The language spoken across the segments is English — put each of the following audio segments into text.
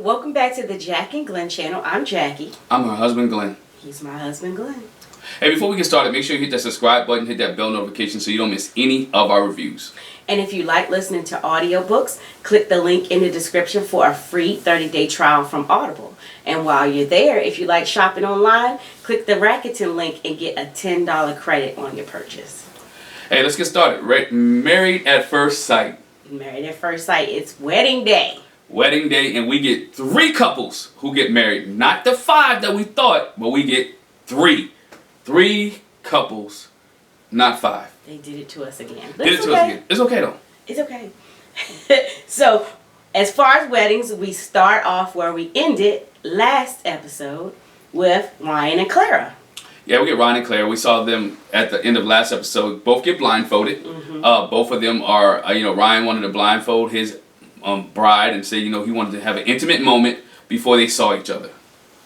welcome back to the Jac and Glen channel. I'm Jackie. I'm her husband, Glenn. He's my husband, Glenn. Hey, before we get started, make sure you hit that subscribe button, hit that bell notification so you don't miss any of our reviews. And if you like listening to audiobooks, click the link in the description for a free 30-day trial from Audible. And while you're there, if you like shopping online, click the Rakuten link and get a $10 credit on your purchase. Hey, let's get started. Married at First Sight. Married at First Sight. It's wedding day. Wedding day, and we get 3 couples who get married. Not the 5 that we thought, but we get 3. 3 couples, not 5. They did it to us again. Did it to us again. It's okay though. It's okay. So, as far as weddings, we start off where we ended last episode with Ryan and Clara. Yeah, we get Ryan and Claire. We saw them at the end of last episode. Both get blindfolded. Mm-hmm. Both of them are, Ryan wanted to blindfold his bride and say, he wanted to have an intimate moment before they saw each other.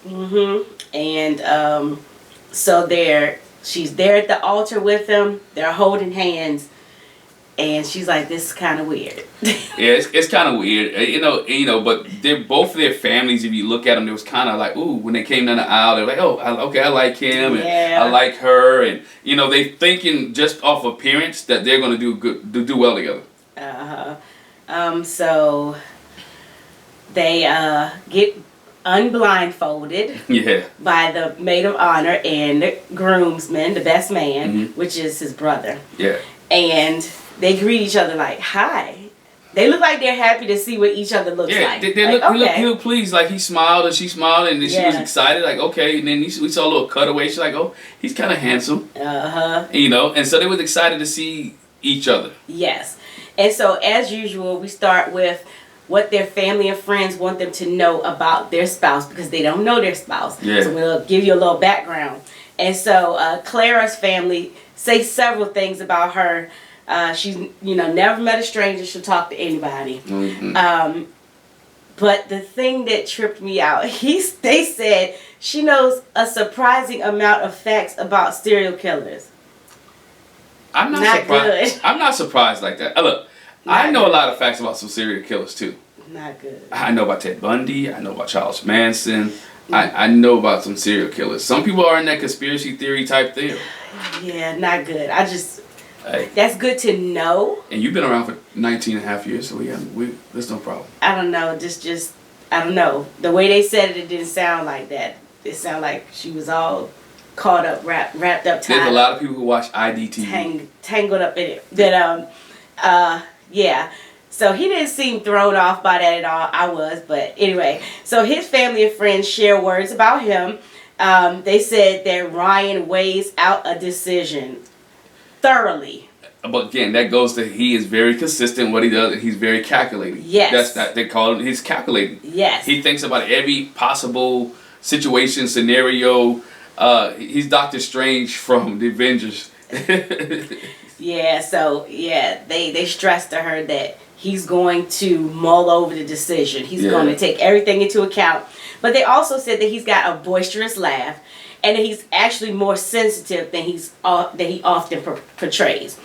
Mm-hmm. And so she's there at the altar with them. They're holding hands. And she's like, this is kind of weird. Yeah, it's kind of weird, but they're both their families. If you look at them, it was kind of like, ooh, when they came down the aisle, they're like, oh, I like him, and I like her, and they thinking just off appearance that they're gonna do well together. So they get unblindfolded by the maid of honor and the groomsman, the best man, which is his brother. Yeah. And they greet each other like, hi. They look like they're happy to see what each other looks like. He looked pleased, like he smiled and she smiled and she was excited, like, okay. And then we saw a little cutaway. She's like, oh, he's kind of handsome. And so they was excited to see each other. Yes. And so, as usual, we start with what their family and friends want them to know about their spouse because they don't know their spouse. Yeah. So we'll give you a little background. And so, Clara's family say several things about her. She's, never met a stranger. She'll talk to anybody. Mm-hmm. But the thing that tripped me out, they said she knows a surprising amount of facts about serial killers. I'm not surprised. Good. I'm not surprised like that. Look, I know a lot of facts about some serial killers too. Not good. I know about Ted Bundy. I know about Charles Manson. I know about some serial killers. Some people are in that conspiracy theory type thing. Yeah, not good. That's good to know. And you've been around for 19 and a half years, so there's no problem. I don't know. I don't know. The way they said it didn't sound like that. It sounded like she was all caught up, wrapped up, tied. There's a lot of people who watch IDTV. Tangled up in it. Yeah. So he didn't seem thrown off by that at all. I was, but anyway. So his family and friends share words about him. They said that Ryan weighs out a decision thoroughly. But again, that goes to he is very consistent what he does, and he's very calculating. Yes. They call it, he's calculating. Yes. He thinks about every possible situation, scenario. He's Doctor Strange from the Avengers. Yeah, so they stressed to her that he's going to mull over the decision. He's going to take everything into account. But they also said that he's got a boisterous laugh and that he's actually more sensitive than he often portrays.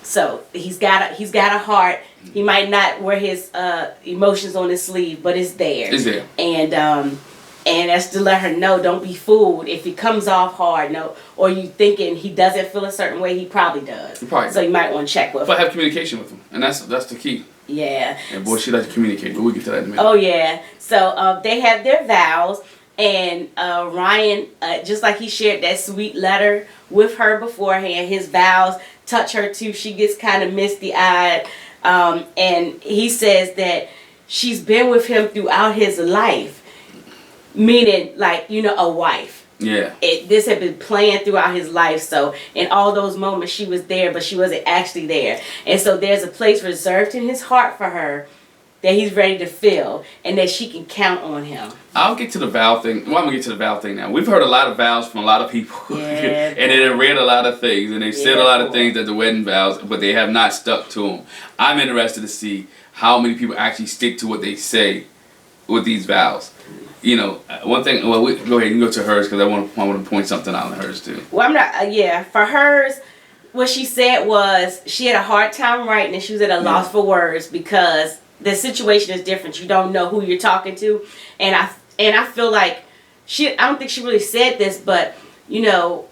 So he's got a heart. He might not wear his emotions on his sleeve, but it's there. It's there. And that's to let her know, don't be fooled. If he comes off hard, or you thinking he doesn't feel a certain way, he probably does. So you might want to check with him. But have communication with him, and that's the key. Yeah. And boy, she likes to communicate, but we'll get to that in a minute. Oh yeah. So they have their vows, and Ryan, just like he shared that sweet letter with her beforehand, his vows touch her too. She gets kind of misty-eyed, and he says that she's been with him throughout his life. Meaning, like, a wife. Yeah. This had been planned throughout his life. So, in all those moments, she was there, but she wasn't actually there. And so, there's a place reserved in his heart for her that he's ready to fill, and that she can count on him. I'll get to the vow thing. Well, I'm going to get to the vow thing now. We've heard a lot of vows from a lot of people. Yeah. And they've read a lot of things, and they've said a lot of things at the wedding vows, but they have not stuck to them. I'm interested to see how many people actually stick to what they say with these vows. One thing. Well, go ahead and go to hers because I want to point something out on hers too. Well, I'm not. For hers, what she said was she had a hard time writing and she was at a loss for words because the situation is different. You don't know who you're talking to, and I feel like I don't think she really said this, but you know,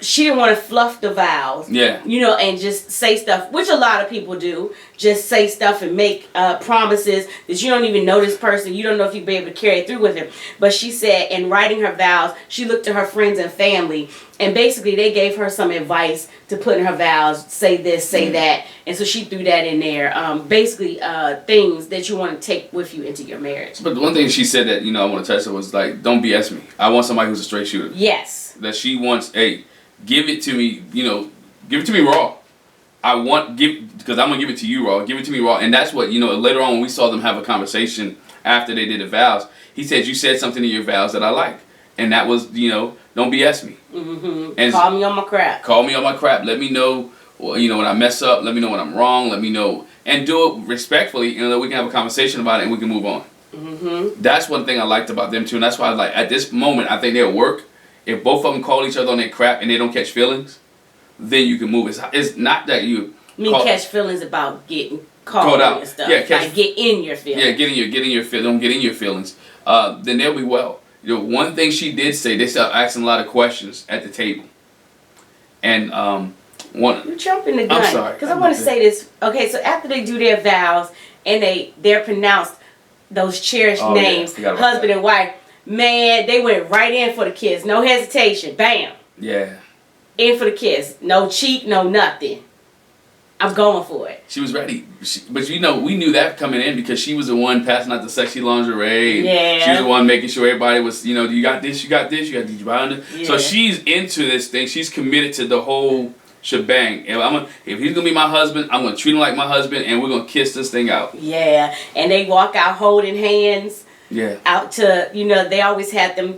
she didn't want to fluff the vows. Yeah. You know, and just say stuff, which a lot of people do. Just say stuff and make promises that you don't even know this person. You don't know if you'll be able to carry it through with him. But she said in writing her vows, she looked to her friends and family, and basically they gave her some advice to put in her vows. Say this, say that. And so she threw that in there. Basically, things that you want to take with you into your marriage. But the one thing she said that, you know, I want to touch on was like, don't BS me. I want somebody who's a straight shooter. Yes. That she wants, hey, give it to me, you know, give it to me raw. Because I'm going to give it to you raw. Give it to me raw. And that's what, you know, later on when we saw them have a conversation after they did the vows, he said, you said something in your vows that I like. And that was, you know, don't BS me. Mm-hmm. And call me on my crap. Call me on my crap. Let me know, you know, when I mess up. Let me know when I'm wrong. Let me know. And do it respectfully, you know, that we can have a conversation about it and we can move on. Mm-hmm. That's one thing I liked about them too. And that's why I like, at this moment, I think they'll work. If both of them call each other on their crap and they don't catch feelings, then you can move. It's not that you catch feelings about getting called out and stuff. Yeah, like get in your feelings. Yeah, get in your feelings. Don't get in your feelings. Then they'll be well. You know, one thing she did say, they started asking a lot of questions at the table. And you're jumping the gun. I'm sorry. Because I want to say this. Okay, so after they do their vows and they're pronounced those cherished names, husband and wife. Man, they went right in for the kiss. No hesitation. Bam. Yeah. In for the kiss. No cheat, no nothing. I'm going for it. She was ready. But you know, we knew that coming in because she was the one passing out the sexy lingerie. Yeah. She was the one making sure everybody was, you know, you got this, you got this, you got these behind. Yeah. So she's into this thing. She's committed to the whole shebang. If he's going to be my husband, I'm going to treat him like my husband and we're going to kiss this thing out. Yeah. And they walk out holding hands. Yeah. Out to, you know, they always have them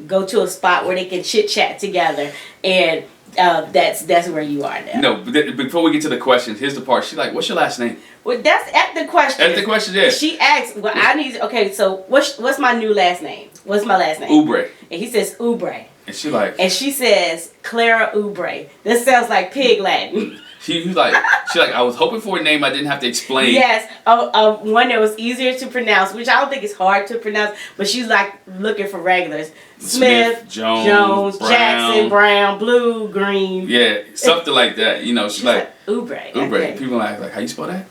go to a spot where they can chit chat together, and that's where you are now. No, but before we get to the questions, here's the part. She's like, "What's your last name?" Well, that's at the question. At the question, yeah. She asked, "Well, I need." Okay, so what's my new last name? What's my last name? Oubre. And he says Oubre. And she says Clara Oubre. This sounds like pig Latin. She's like, I was hoping for a name I didn't have to explain. Yes, one that was easier to pronounce, which I don't think is hard to pronounce, but she's like looking for regulars. Smith, Jones, Brown. Jackson, Brown, Blue, Green. Yeah, something like that. You know, she's like Oubre. Oubre. People like, how you spell that?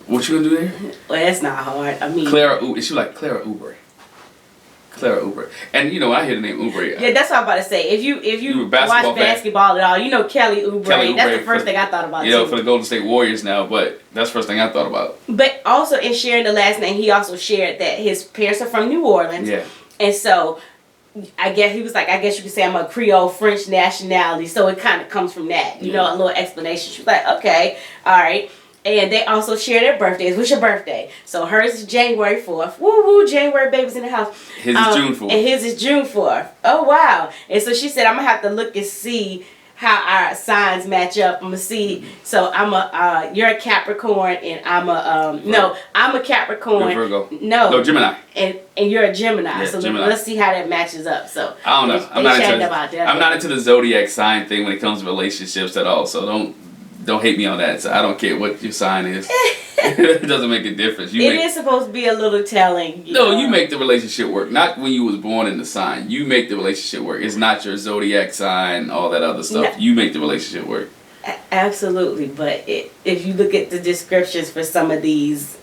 What you gonna do there? Well, that's not hard. I mean, Clara Oubre. She's like Clara Oubre. Clara Oubre. And you know, when I hear the name Oubre. Yeah, that's what I'm about to say. If you watch basketball at all, you know Kelly Oubre. That's the first thing I thought about. You know, for the Golden State Warriors now, but that's the first thing I thought about. But also in sharing the last name, he also shared that his parents are from New Orleans. Yeah. And so I guess he was like, I guess you could say I'm a Creole French nationality. So it kind of comes from that, you know, a little explanation. She was like, okay, all right. And they also share their birthdays. What's your birthday? So hers is January 4th. Woo woo, January baby's in the house. His is June 4th. And his is June 4th. Oh, wow. And so she said, I'm going to have to look and see how our signs match up. I'm going to see. So you're a Capricorn and I'm a Capricorn. You're Virgo. No, Gemini. And you're a Gemini. Yeah, so Gemini. let's see how that matches up. So I don't know. I'm not into the zodiac sign thing when it comes to relationships at all. So don't hate me on that. So I don't care what your sign is. It doesn't make a difference. It is supposed to be a little telling. You make the relationship work. Not when you was born in the sign. You make the relationship work. It's not your zodiac sign, all that other stuff. No. You make the relationship work. Absolutely. But if you look at the descriptions for some of these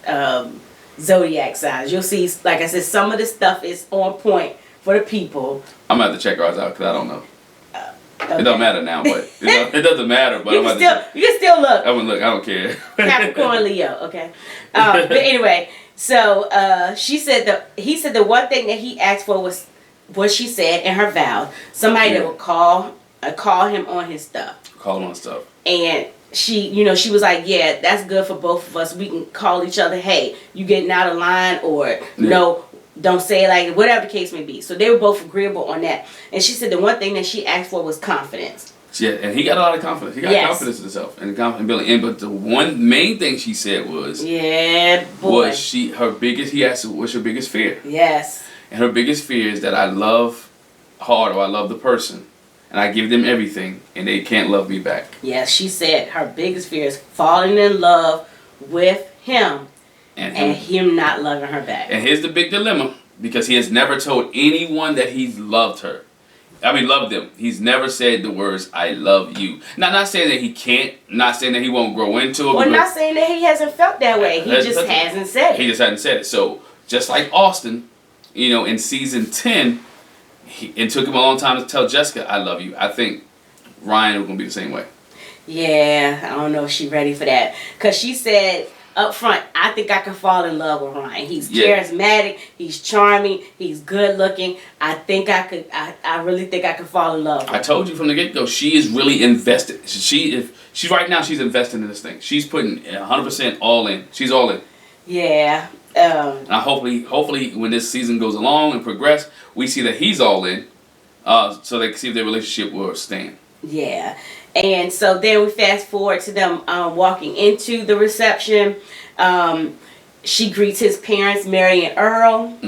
zodiac signs, you'll see, like I said, some of the stuff is on point for the people. I'm going to have to check ours out because I don't know. Okay. It don't matter now, but it doesn't matter. But you can still look. I would look. I don't care. Capricorn, Leo. Okay. But anyway, so he said the one thing that he asked for was what she said in her vows. Somebody that would call him on his stuff. Call him on stuff. And she was like, yeah, that's good for both of us. We can call each other, hey, you getting out of line, or no. Don't say it like whatever the case may be. So they were both agreeable on that. And she said the one thing that she asked for was confidence. Yeah, and he got a lot of confidence. He got confidence in himself and confidence building. But the one main thing she said was, he asked what's your biggest fear? Yes. And her biggest fear is that I love hard, or I love the person and I give them everything and they can't love me back. Yes, she said her biggest fear is falling in love with him and him not loving her back. And here's the big dilemma, because he has never told anyone that he's loved her. I mean, loved them. He's never said the words, I love you. Now, not saying that he can't, not saying that he won't grow into it. Well, not saying that he hasn't felt that way. He just hasn't said it. He just hasn't said it. So, just like Austin, you know, in season 10, it took him a long time to tell Jessica, I love you. I think Ryan was going to be the same way. Yeah, I don't know if she's ready for that. Because she said up front, I think I could fall in love with Ryan. He's charismatic, he's charming, he's good looking. I think I could, I really think I could fall in love with him. I told you from the get-go, she is really invested. She's right now, she's investing in this thing. She's putting 100% all in. She's all in. Yeah. Now hopefully when this season goes along and progress, we see that he's all in, so they can see if their relationship will stand. Yeah. And so then we fast forward to them walking into the reception. She greets his parents, Mary and Earl,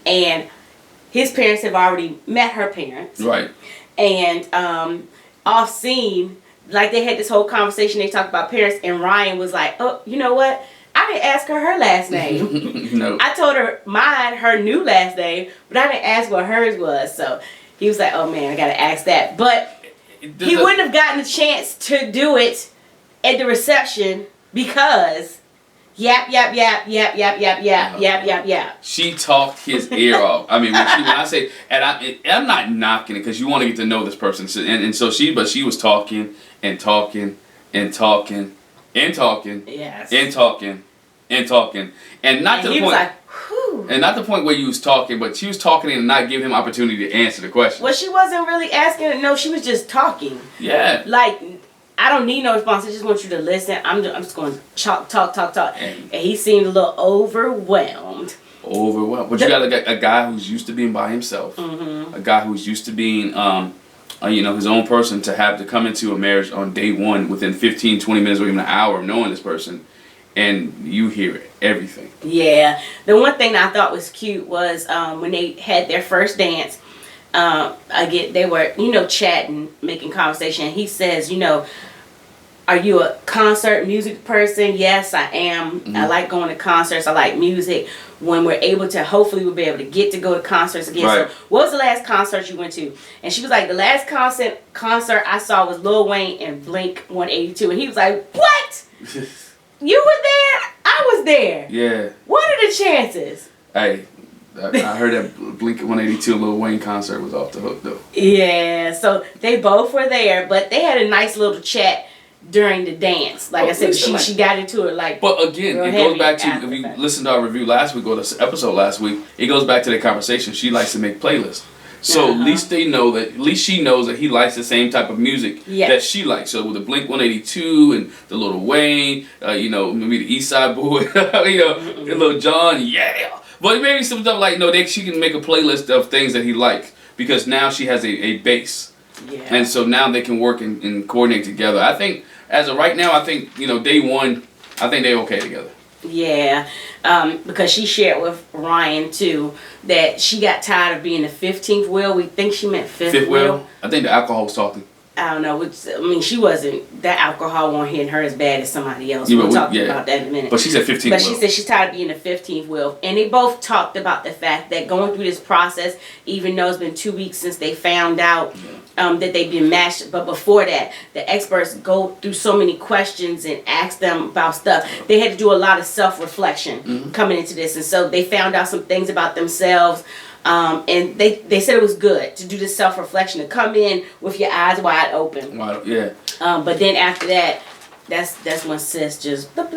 and his parents have already met her parents. Right. And off scene, like they had this whole conversation, they talked about parents, and Ryan was like, oh, you know what? I didn't ask her last name. No. I told her her new last name, but I didn't ask what hers was. So he was like, oh man, I got to ask that. But he wouldn't have gotten a chance to do it at the reception because yap. She talked his ear off. I mean, when I say, and I'm not knocking it because you want to get to know this person, so she was talking and talking and talking and talking, yes, and talking and talking, and not to the point. Like, whew. And not the point where you was talking, but she was talking and not giving him opportunity to answer the question. Well, she wasn't really asking. No, she was just talking. Yeah. Like, I don't need no response. I just want you to listen. I'm just going to talk. And he seemed a little overwhelmed. But you got a guy who's used to being by himself. A guy who's used to being, his own person, to come into a marriage on day one within 15, 20 minutes or even an hour of knowing this person. And you hear everything. Yeah. The one thing that I thought was cute was when they had their first dance. Again, they were, chatting, making conversation. And he says, are you a concert music person? Yes, I am. I like going to concerts. I like music. When we're able to, hopefully we'll be able to get to go to concerts again. Right. So what was the last concert you went to? And she was like, the last concert I saw was Lil Wayne and Blink 182. And he was like, what? You were there? I was there. Yeah. What are the chances? Hey, I heard that Blink 182 Lil Wayne concert was off the hook though. Yeah, so they both were there, but they had a nice little chat during the dance. Like I said, she got into it like. But again, it goes back to, if you listened to our review last week or this episode last week, it goes back to the conversation. She likes to make playlists. So at least she knows that he likes the same type of music that she likes. So with the Blink 182 and the Lil Wayne, maybe the East Side Boy, Lil Jon, yeah. But maybe some stuff like she can make a playlist of things that he likes because now she has a base. Yeah. And so now they can work and coordinate together. I think as of right now, day one, I think they're okay together. Yeah, because she shared with Ryan too that she got tired of being the 15th wheel. We think she meant fifth wheel. I think the alcohol was talking. I don't know. She wasn't. That alcohol wasn't hitting her as bad as somebody else. We'll talk about that in a minute. But she said 15th wheel. But she said she's tired of being the 15th wheel. And they both talked about the fact that going through this process, even though it's been 2 weeks since they found out that they've been matched, but before that, the experts go through so many questions and ask them about stuff. They had to do a lot of self-reflection coming into this. And so they found out some things about themselves. And they said it was good to do this self-reflection, to come in with your eyes wide open. Yeah. But then after that, that's when sis just Yep.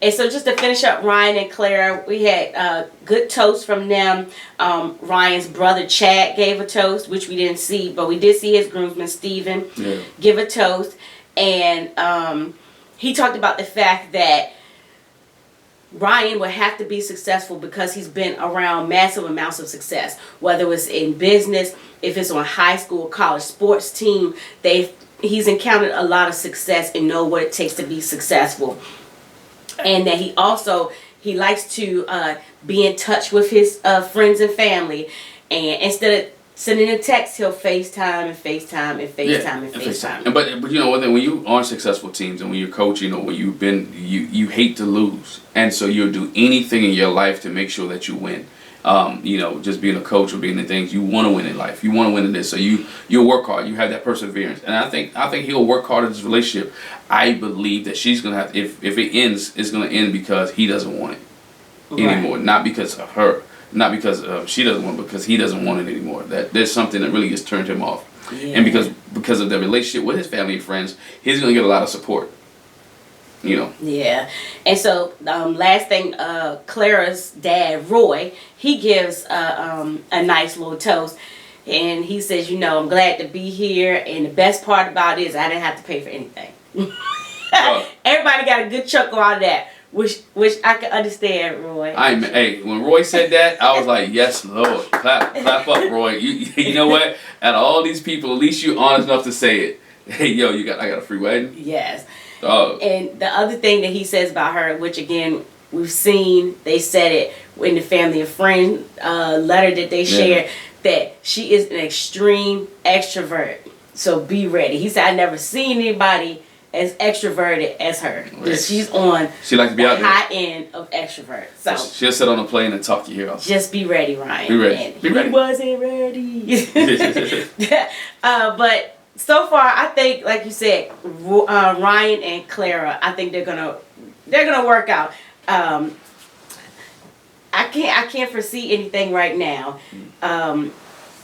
And so just to finish up Ryan and Clara, we had good toast from them. Ryan's brother Chad gave a toast, which we didn't see, but we did see his groomsman Steven give a toast. And he talked about the fact that Ryan would have to be successful because he's been around massive amounts of success, whether it's in business, if it's on high school, college sports team. He's encountered a lot of success and know what it takes to be successful. And that he likes to be in touch with his friends and family. And instead of Sending a text, he'll FaceTime and FaceTime and FaceTime Yeah, and FaceTime. And but you know one thing, when you are on successful teams and when you're coaching or when you've been you hate to lose, and so you'll do anything in your life to make sure that you win. You know, just being a coach or being the things you want to win in life, you want to win in this, so you'll work hard. You have that perseverance, and I think he'll work hard in this relationship. I believe that she's gonna have if it ends, it's gonna end because he doesn't want it anymore, not because of her. Not because she doesn't want it, because he doesn't want it anymore. That there's something that really just turned him off. Yeah. And because of the relationship with his family and friends, he's going to get a lot of support. You know. Yeah. And so last thing, Clara's dad, Roy, he gives a nice little toast. And he says, you know, I'm glad to be here. And the best part about it is I didn't have to pay for anything. Everybody got a good chuckle out of that. Which I can understand, Roy. Hey, when Roy said that, I was like, yes, Lord. Clap up, Roy. You know what? Out of all these people, at least you're honest enough to say it. Hey, yo, I got a free wedding? Yes. Oh. And the other thing that he says about her, which again, we've seen, they said it in the family and friend letter that they shared, that she is an extreme extrovert. So be ready. He said, I never seen anybody as extroverted as her. Right. She's on she like to be the out there. high end of extrovert. So she'll sit on a plane and talk your ear off. Just be ready, Ryan. Be ready. And be ready. He wasn't ready. But so far, I think, like you said, Ryan and Clara, I think they're gonna work out. I can't foresee anything right now.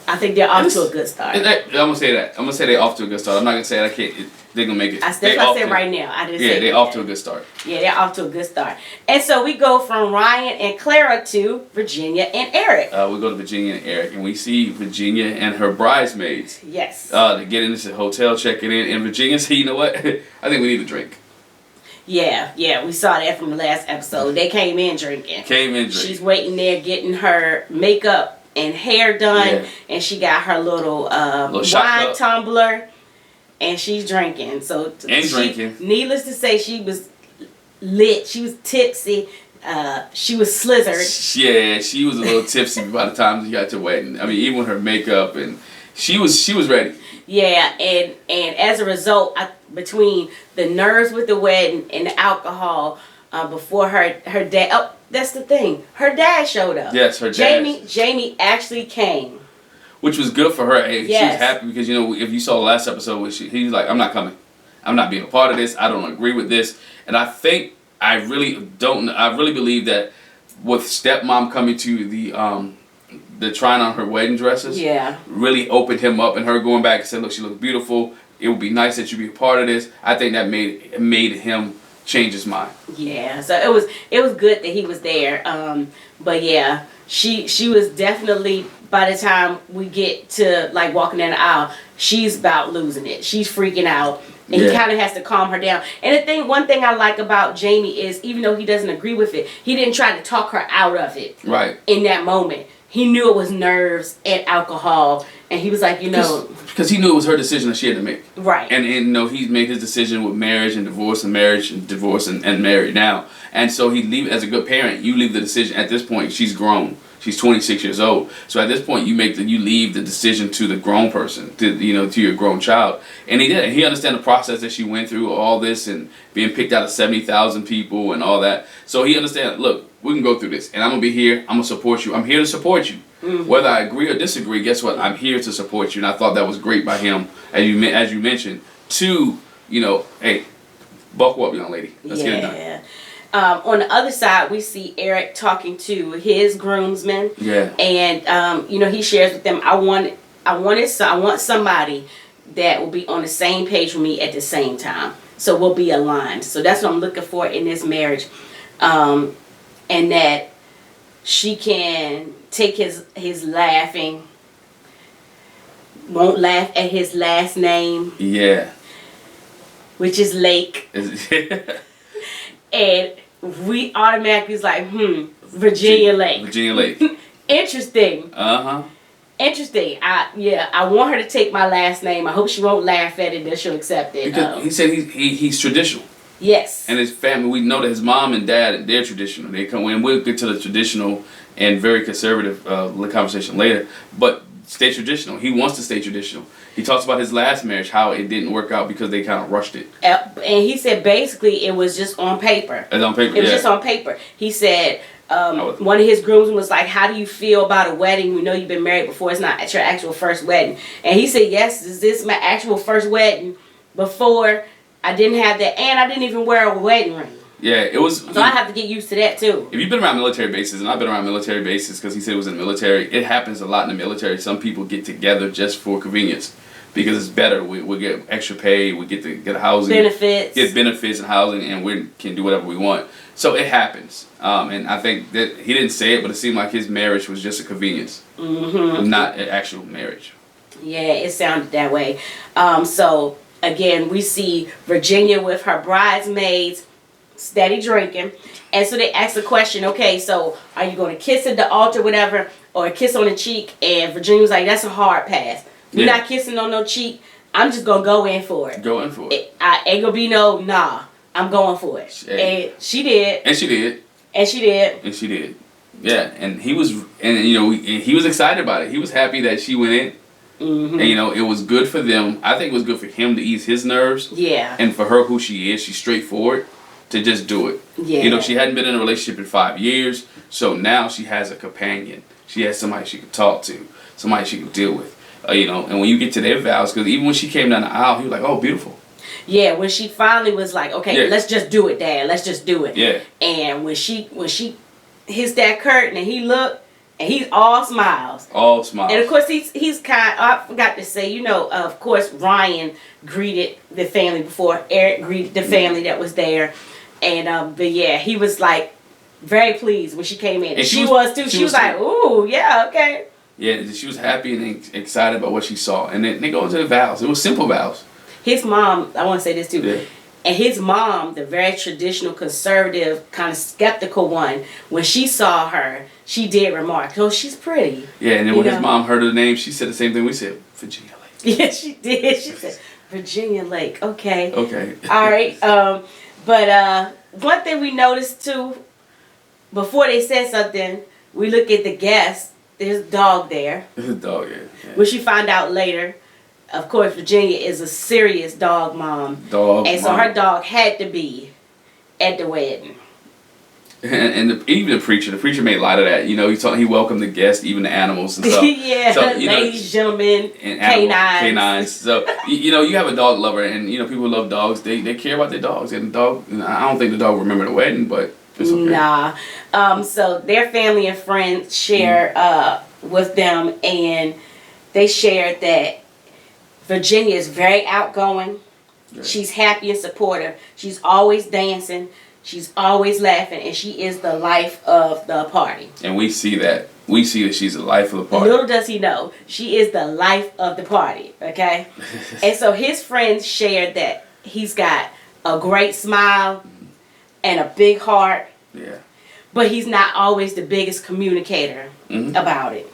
I think they're off to a good start. I'm gonna say that. I'm gonna say they're off to a good start. I'm not gonna say I can't. They're gonna make it. That's what I said right now. I didn't say they're off to a good start. Yeah, they're off to a good start. And so we go from Ryan and Clara to Virginia and Erik. We go to Virginia and Erik, and we see Virginia and her bridesmaids. Yes. They get into the hotel, checking in, and Virginia said, you know what? I think we need a drink. Yeah, we saw that from the last episode. They came in drinking. She's waiting there getting her makeup and hair done, and she got her little wine tumbler, and she's drinking. Drinking. Needless to say, she was lit. She was tipsy. She was slizzard. Yeah, she was a little tipsy by the time she got to the wedding. I mean, even with her makeup, and she was ready. Yeah, and as a result, between the nerves with the wedding and the alcohol, before her dad. Oh, that's the thing. Her dad showed up. Yes, her dad. Jamie actually came. Which was good for her. She was Yes. happy because, you know, if you saw the last episode, he's like, I'm not coming. I'm not being a part of this. I don't agree with this. And I think, I really believe that with stepmom coming to the trying on her wedding dresses, really opened him up, and her going back and saying, look, she looks beautiful. It would be nice that you be a part of this. I think that made him change his mind. Yeah, so it was good that he was there. But yeah, she was definitely, by the time we get to like walking down the aisle, she's about losing it. She's freaking out. And he kind of has to calm her down. And one thing I like about Jamie is, even though he doesn't agree with it, he didn't try to talk her out of it. Right. In that moment. He knew it was nerves and alcohol, and he was like, because he knew it was her decision that she had to make. Right. And you know, he's made his decision with marriage and divorce and marriage and divorce and married now. And so as a good parent, you leave the decision. At this point, she's grown. She's 26 years old. So at this point, you leave the decision to the grown person, to your grown child. And he did. He understand the process that she went through, all this, and being picked out of 70,000 people and all that. So he understands, look, we can go through this, and I'm going to be here. I'm going to support you. I'm here to support you. Mm-hmm. Whether I agree or disagree, guess what? I'm here to support you. And I thought that was great by him, as you mentioned, to, hey, buckle up, young lady. Let's get it done. On the other side, we see Erik talking to his groomsmen. Yeah. And he shares with them, I want somebody that will be on the same page with me at the same time. So we'll be aligned. So that's what I'm looking for in this marriage. And that she can take his laughing, won't laugh at his last name. Yeah. Which is Lake. And we automatically was like, Virginia Lake. Virginia Lake. Interesting. Uh-huh. Interesting. I want her to take my last name. I hope she won't laugh at it, that she'll accept it. Because he said he's traditional. Yes. And his family, we know that his mom and dad, they're traditional. They come in. We'll get to the traditional and very conservative conversation later. But stay traditional. He wants to stay traditional. He talks about his last marriage, how it didn't work out because they kind of rushed it. And he said basically it was just on paper. It's on paper. It was just on paper. He said one of his groomsmen was like, "How do you feel about a wedding? We know you've been married before. It's not your actual first wedding." And he said, "Yes, is this my actual first wedding? Before I didn't have that, and I didn't even wear a wedding ring." Yeah, it was. So I have to get used to that too. If you've been around military bases, and I've been around military bases because he said it was in the military, it happens a lot in the military. Some people get together just for convenience because it's better. We get extra pay, we get to get housing, get benefits and housing, and we can do whatever we want. So it happens. And I think that he didn't say it, but it seemed like his marriage was just a convenience, not an actual marriage. Yeah, it sounded that way. So again, we see Virginia with her bridesmaids, steady drinking, and so they asked the question, okay, so are you going to kiss at the altar, whatever, or a kiss on the cheek? And Virginia was like, that's a hard pass. We're not kissing on no cheek. I'm just gonna go in for it. Go in for it. I ain't gonna be no nah. I'm going for it. And she did. And she did. And she did. And she did. Yeah, and he was, and you know, he was excited about it. He was happy that she went in. And you know, it was good for them. I think it was good for him to ease his nerves. Yeah. And for her, who she is, she's straightforward. To just do it. Yeah. You know, she hadn't been in a relationship in 5 years, so now she has a companion. She has somebody she can talk to, somebody she can deal with. You know, and when you get to their vows, because even when she came down the aisle, he was like, "Oh, beautiful." Yeah, when she finally was like, "Okay, let's just do it, Dad. Let's just do it." Yeah. And when she hits that curtain and he looked, and he's all smiles. All smiles. And of course he's kind. I forgot to say, you know, of course Ryan greeted the family before Erik greeted the family that was there. And but yeah, he was like very pleased when she came in. And she was too. She was like, "Ooh, yeah, okay." Yeah, she was happy and excited about what she saw. And then they go into the vows. It was simple vows. His mom, I want to say this too. Yeah. And his mom, the very traditional, conservative, kind of skeptical one, when she saw her, she did remark, "Oh, she's pretty." Yeah, and then when his mom heard her name, she said the same thing we said, Virginia Lake. Yeah, she did. She said, Virginia Lake. Okay. Okay. All right. But one thing we noticed too, before they said something, we look at the guests. There's a dog there. There's a dog, yeah. Which you find out later. Of course, Virginia is a serious dog mom. So her dog had to be at the wedding. And even the preacher made light of that. You know, he welcomed the guests, even the animals and stuff. Yeah, so, ladies, gentlemen, and canines. So you know, you have a dog lover, and you know, people who love dogs, they care about their dogs. And the dog, I don't think the dog will remember the wedding, but it's okay. Nah. So their family and friends share with them, and they shared that Virginia is very outgoing. Yeah. She's happy and supportive. She's always dancing. She's always laughing, and she is the life of the party. And we see that. We see that she's the life of the party. Little does he know, she is the life of the party, okay? And so his friends shared that he's got a great smile and a big heart. Yeah. But he's not always the biggest communicator about it.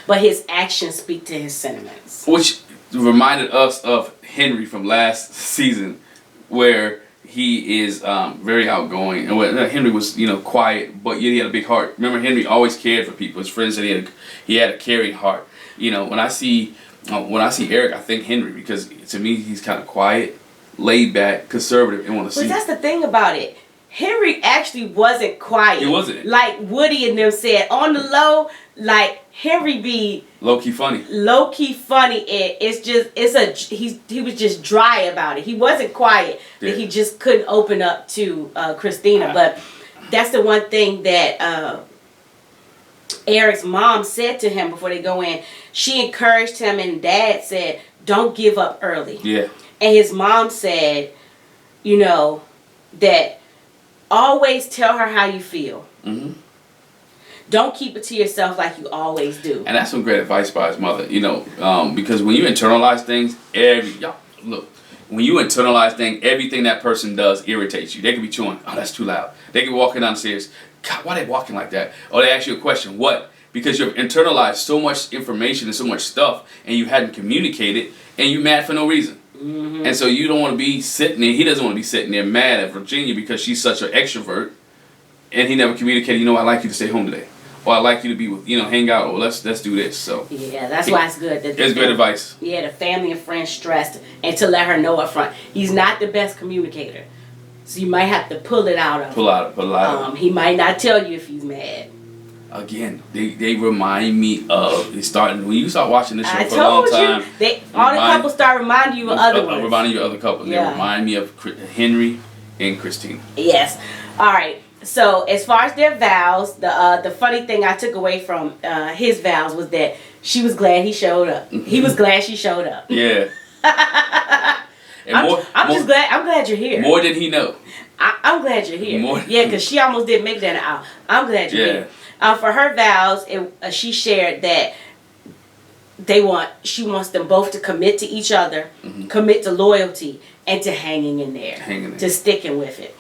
But his actions speak to his sentiments. Which reminded us of Henry from last season, where he is very outgoing. And Henry was, you know, quiet, but yet he had a big heart. Remember, Henry always cared for people. His friends said he had a caring heart. You know, when I see Erik, I think Henry, because to me he's kind of quiet, laid back, conservative, and want to see. But that's the thing about it. Henry actually wasn't quiet. He wasn't. Like Woody and them said, on the low, like Henry be low-key funny. Low-key funny. He was just dry about it. He wasn't quiet. Yeah. But he just couldn't open up to Christina. But that's the one thing that Erik's mom said to him before they go in. She encouraged him, and Dad said, "Don't give up early." Yeah. And his mom said, you know, that always tell her how you feel. Don't keep it to yourself like you always do. And that's some great advice by his mother, you know, because when you internalize things, when you internalize things, everything that person does irritates you. They could be chewing, "Oh, that's too loud." They could be walking down the stairs, "God, why are they walking like that?" Or they ask you a question, "What?" Because you've internalized so much information and so much stuff, and you hadn't communicated, and you're mad for no reason. And so you don't want to be sitting there. He doesn't want to be sitting there mad at Virginia because she's such an extrovert, and he never communicated, "You know, I'd like you to stay home today," or I'd like you to be with, hang out, or let's do this. So yeah, that's why it's good. It's great advice. Yeah, the family and friends stressed, and to let her know up front. He's not the best communicator, so you might have to pull it out of him. Pull a lot of He might not tell you if he's mad. Again, they remind me of when you start watching this show for a long I time. told you, all the couples start reminding you of other ones. Reminding you of other couples. Yeah. They remind me of Henry and Christina. Yes. All right. So as far as their vows, the funny thing I took away from his vows was that she was glad he showed up. He was glad she showed up. Yeah. And I'm glad you're here. More than he know. I'm glad you're here. Yeah, because she almost didn't make that out. I'm glad you're here. For her vows, she shared that she wants them both to commit to each other, commit to loyalty, and to hanging in there, to sticking with it.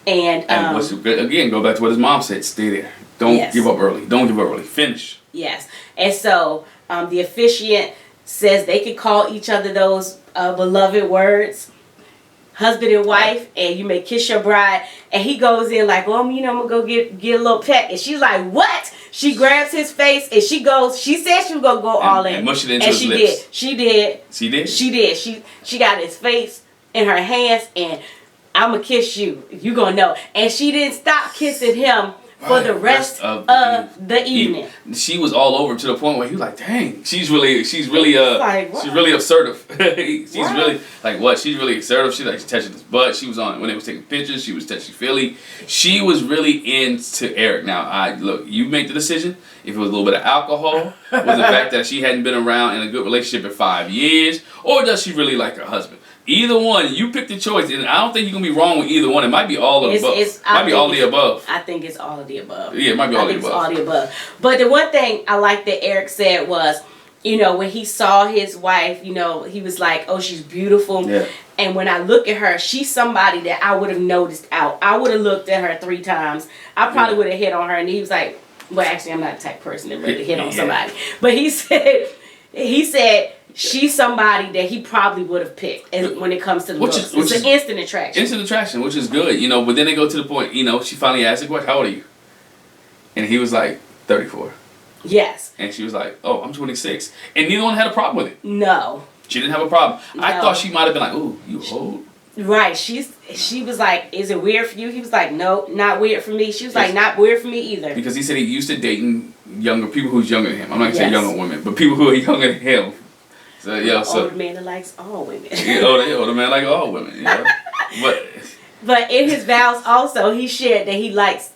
And what's good, again, go back to what his mom said: stay there. Don't give up early. Don't give up early. Finish. Yes. And so the officiant says they can call each other those beloved words, husband and wife, and you may kiss your bride. And he goes in like, well, I'm gonna go get a little peck. And she's like, what? She grabs his face and she said she was gonna go all in. And mush it into his lips. Did. She did. She did? She did. She got his face in her hands, and I'm gonna kiss you. You gonna know. And she didn't stop kissing him for the rest of the evening. She was all over to the point where he was like, dang, she's really assertive. She's really like what? She's really assertive. She's touching his butt. She was on when they was taking pictures. She was touching Philly. She was really into Erik. Now, look, you make the decision. If it was a little bit of alcohol, was the fact that she hadn't been around in a good relationship in 5 years, or does she really like her husband? Either one, you pick the choice, and I don't think you're gonna be wrong with either one. It might be all of the above. Might be all the above. I think it's all of the above. Yeah, it might be all the above. It's all the above. But the one thing I like that Erik said was, when he saw his wife, he was like, "Oh, she's beautiful." Yeah. And when I look at her, she's somebody that I would have noticed out. I would have looked at her 3 times. I probably would have hit on her, and he was like, "Well, actually, I'm not the type of person that really hit on somebody." But he said. She's somebody that he probably would have picked when it comes to the looks. It's an instant attraction. Instant attraction, which is good, But then they go to the point, she finally asked him, "How old are you?" And he was like, 34. Yes. And she was like, "Oh, I'm 26." And neither one had a problem with it. No. She didn't have a problem. No. I thought she might have been like, "Ooh, you old." Right. She was like, "Is it weird for you?" He was like, "No, not weird for me." She was like, "Not weird for me either." Because he said he used to dating people who's younger than him. I'm not gonna say younger women, but people who are younger than him. So older man that likes all women. older man like all women. But in his vows also, he shared that he likes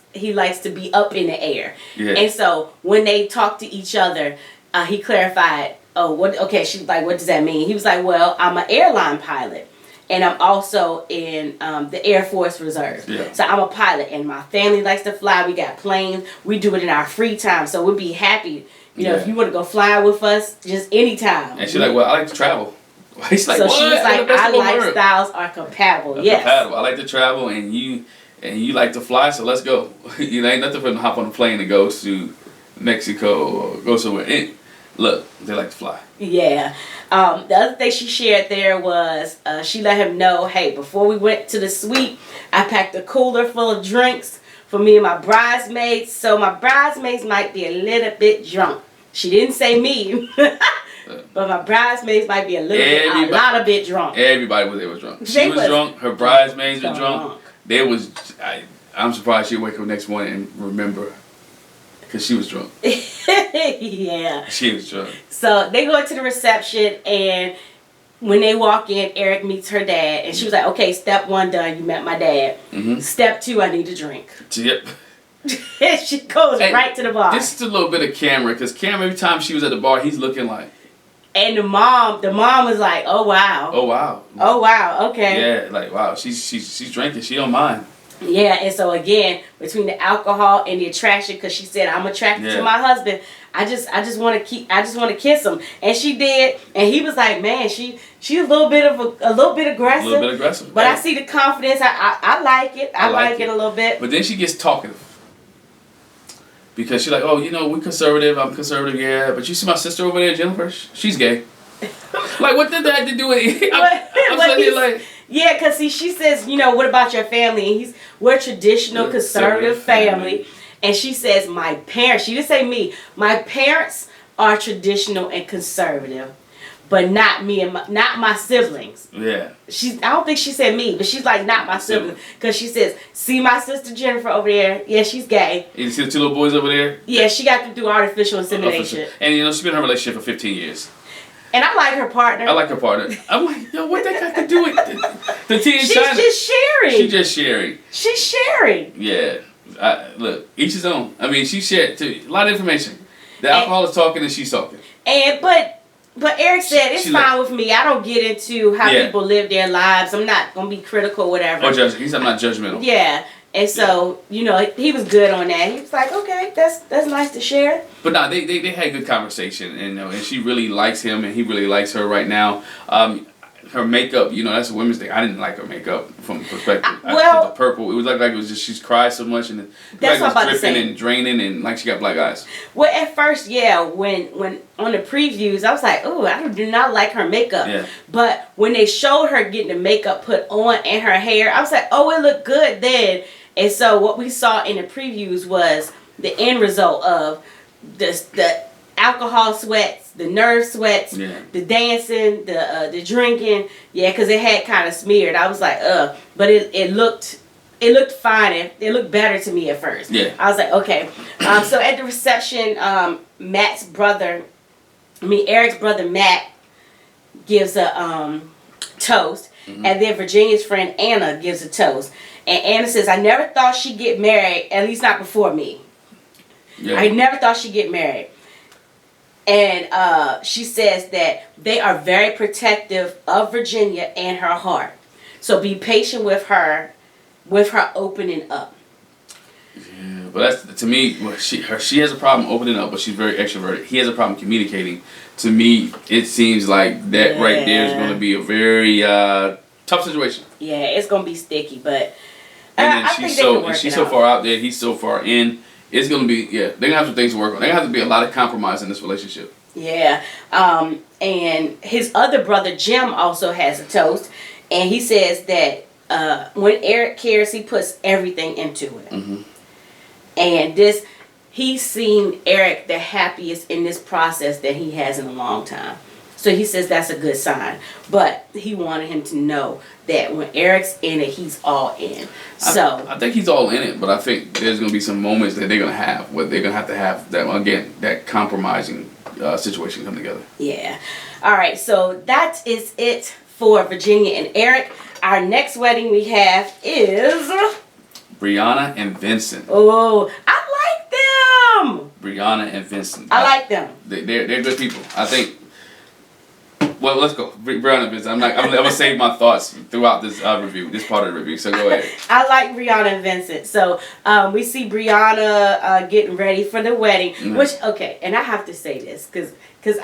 to be up in the air. Yeah. And so when they talked to each other, he clarified, she's like, "What does that mean?" He was like, "Well, I'm an airline pilot. And I'm also in the Air Force Reserve. Yeah. So I'm a pilot, and my family likes to fly. We got planes. We do it in our free time. So we'd be happy, if you want to go fly with us, just anytime." And she's like, "Well, I like to travel." He's like, so "What?" she was like, "Our lifestyles are compatible." Yes. Compatible. I like to travel, and you like to fly, so let's go. Ain't nothing for them to hop on a plane and go to Mexico or go somewhere. Look, they like to fly. Yeah. The other thing she shared there was she let him know, "Hey, before we went to the suite, I packed a cooler full of drinks for me and my bridesmaids. So my bridesmaids might be a little bit drunk." She didn't say me, but my bridesmaids might be a lot of bit drunk. Everybody was drunk. She was drunk. Her bridesmaids were drunk. I'm surprised she wake up next morning and remember. Because she was drunk. Yeah. She was drunk. So they go into the reception, and when they walk in, Erik meets her dad, and she was like, "Okay, step 1 done, you met my dad. Step 2, I need a drink." Yep. And she goes right to the bar. This is a little bit of Cameron, because Cameron, every time she was at the bar, he's looking like. And the mom was like, "Oh wow. Oh wow. Oh wow. Okay." Yeah, like wow, she's drinking. She don't mind. Yeah, and so again, between the alcohol and the attraction, because she said, "I'm attracted to my husband. I just want to kiss him," and she did, and he was like, "Man, she's a little bit aggressive." A little bit aggressive. But I see the confidence. I like it. I like it a little bit. But then she gets talkative. Because she's like, "Oh, we're conservative. I'm conservative, yeah. But you see my sister over there, Jennifer? She's gay." Like, what did that have to do with it? I'm sitting here like. Yeah, because she says, "What about your family?" And we're a traditional conservative family. And she says, my parents, she didn't say me, my parents are traditional and conservative, but not me and not my siblings. Yeah. I don't think she said me, but she's like, not my siblings. Because she says, see my sister Jennifer over there? Yeah, she's gay. You see the 2 little boys over there? Yeah, she got to do artificial insemination. And she's been in a relationship for 15 years. And I like her partner. I like her partner. I'm like, yo, what that got to do with the tea and China? She's just sharing. She's just sharing. She's sharing. Yeah. Look, each his own. I mean, she shared too. A lot of information. The alcohol is talking and she's talking. But Erik said, it's fine with me. I don't get into how people live their lives. I'm not going to be critical or whatever. Or judging. He said, I'm not judgmental. Yeah. And so, he was good on that. He was like, okay, that's nice to share. But no, they had a good conversation. And she really likes him and he really likes her right now. Her makeup, that's a women's thing. I didn't like her makeup from the perspective. The purple, it was like it was just, she's cried so much and that's like it was dripping and draining and like she got black eyes. Well, at first, when on the previews, I was like, oh, I do not like her makeup. Yeah. But when they showed her getting the makeup put on and her hair, I was like, oh, it looked good then. And so what we saw in the previews was the end result of the alcohol sweats, the nerve sweats, the dancing, the drinking, because it had kind of smeared. I was like, but it looked fine. It looked better to me at first. Yeah. I was like, okay. So at the reception, Erik's brother Matt gives a toast, and then Virginia's friend Anna gives a toast. And Anna says, I never thought she'd get married, at least not before me. Yeah. I never thought she'd get married. And she says that they are very protective of Virginia and her heart. So be patient with her opening up. Yeah, but that's, to me, she has a problem opening up, but she's very extroverted. He has a problem communicating. To me, it seems like that right there is going to be a very tough situation. Yeah, it's going to be sticky, but and then she's so far out there, he's so far in. It's going to be, they're going to have some things to work on. They're going to have to be a lot of compromise in this relationship. Yeah. And his other brother, Jim, also has a toast. And he says that when Erik cares, he puts everything into it. Mm-hmm. And he's seen Erik the happiest in this process that he has in a long time. So he says that's a good sign. But he wanted him to know that when Erik's in it, he's all in. So I think he's all in it, but I think there's going to be some moments that they're going to have where they're going to have that, again, that compromising situation come together. Yeah. All right. So that is it for Virginia and Erik. Our next wedding we have is Briana and Vincent. Oh, I like them. Briana and Vincent. I like them. They're good people. I think. Well, let's go. Briana and Vincent. I'm gonna save my thoughts throughout this review, this part of the review. So go ahead. I like Briana and Vincent. So we see Briana getting ready for the wedding. Mm-hmm. Which and I have to say this because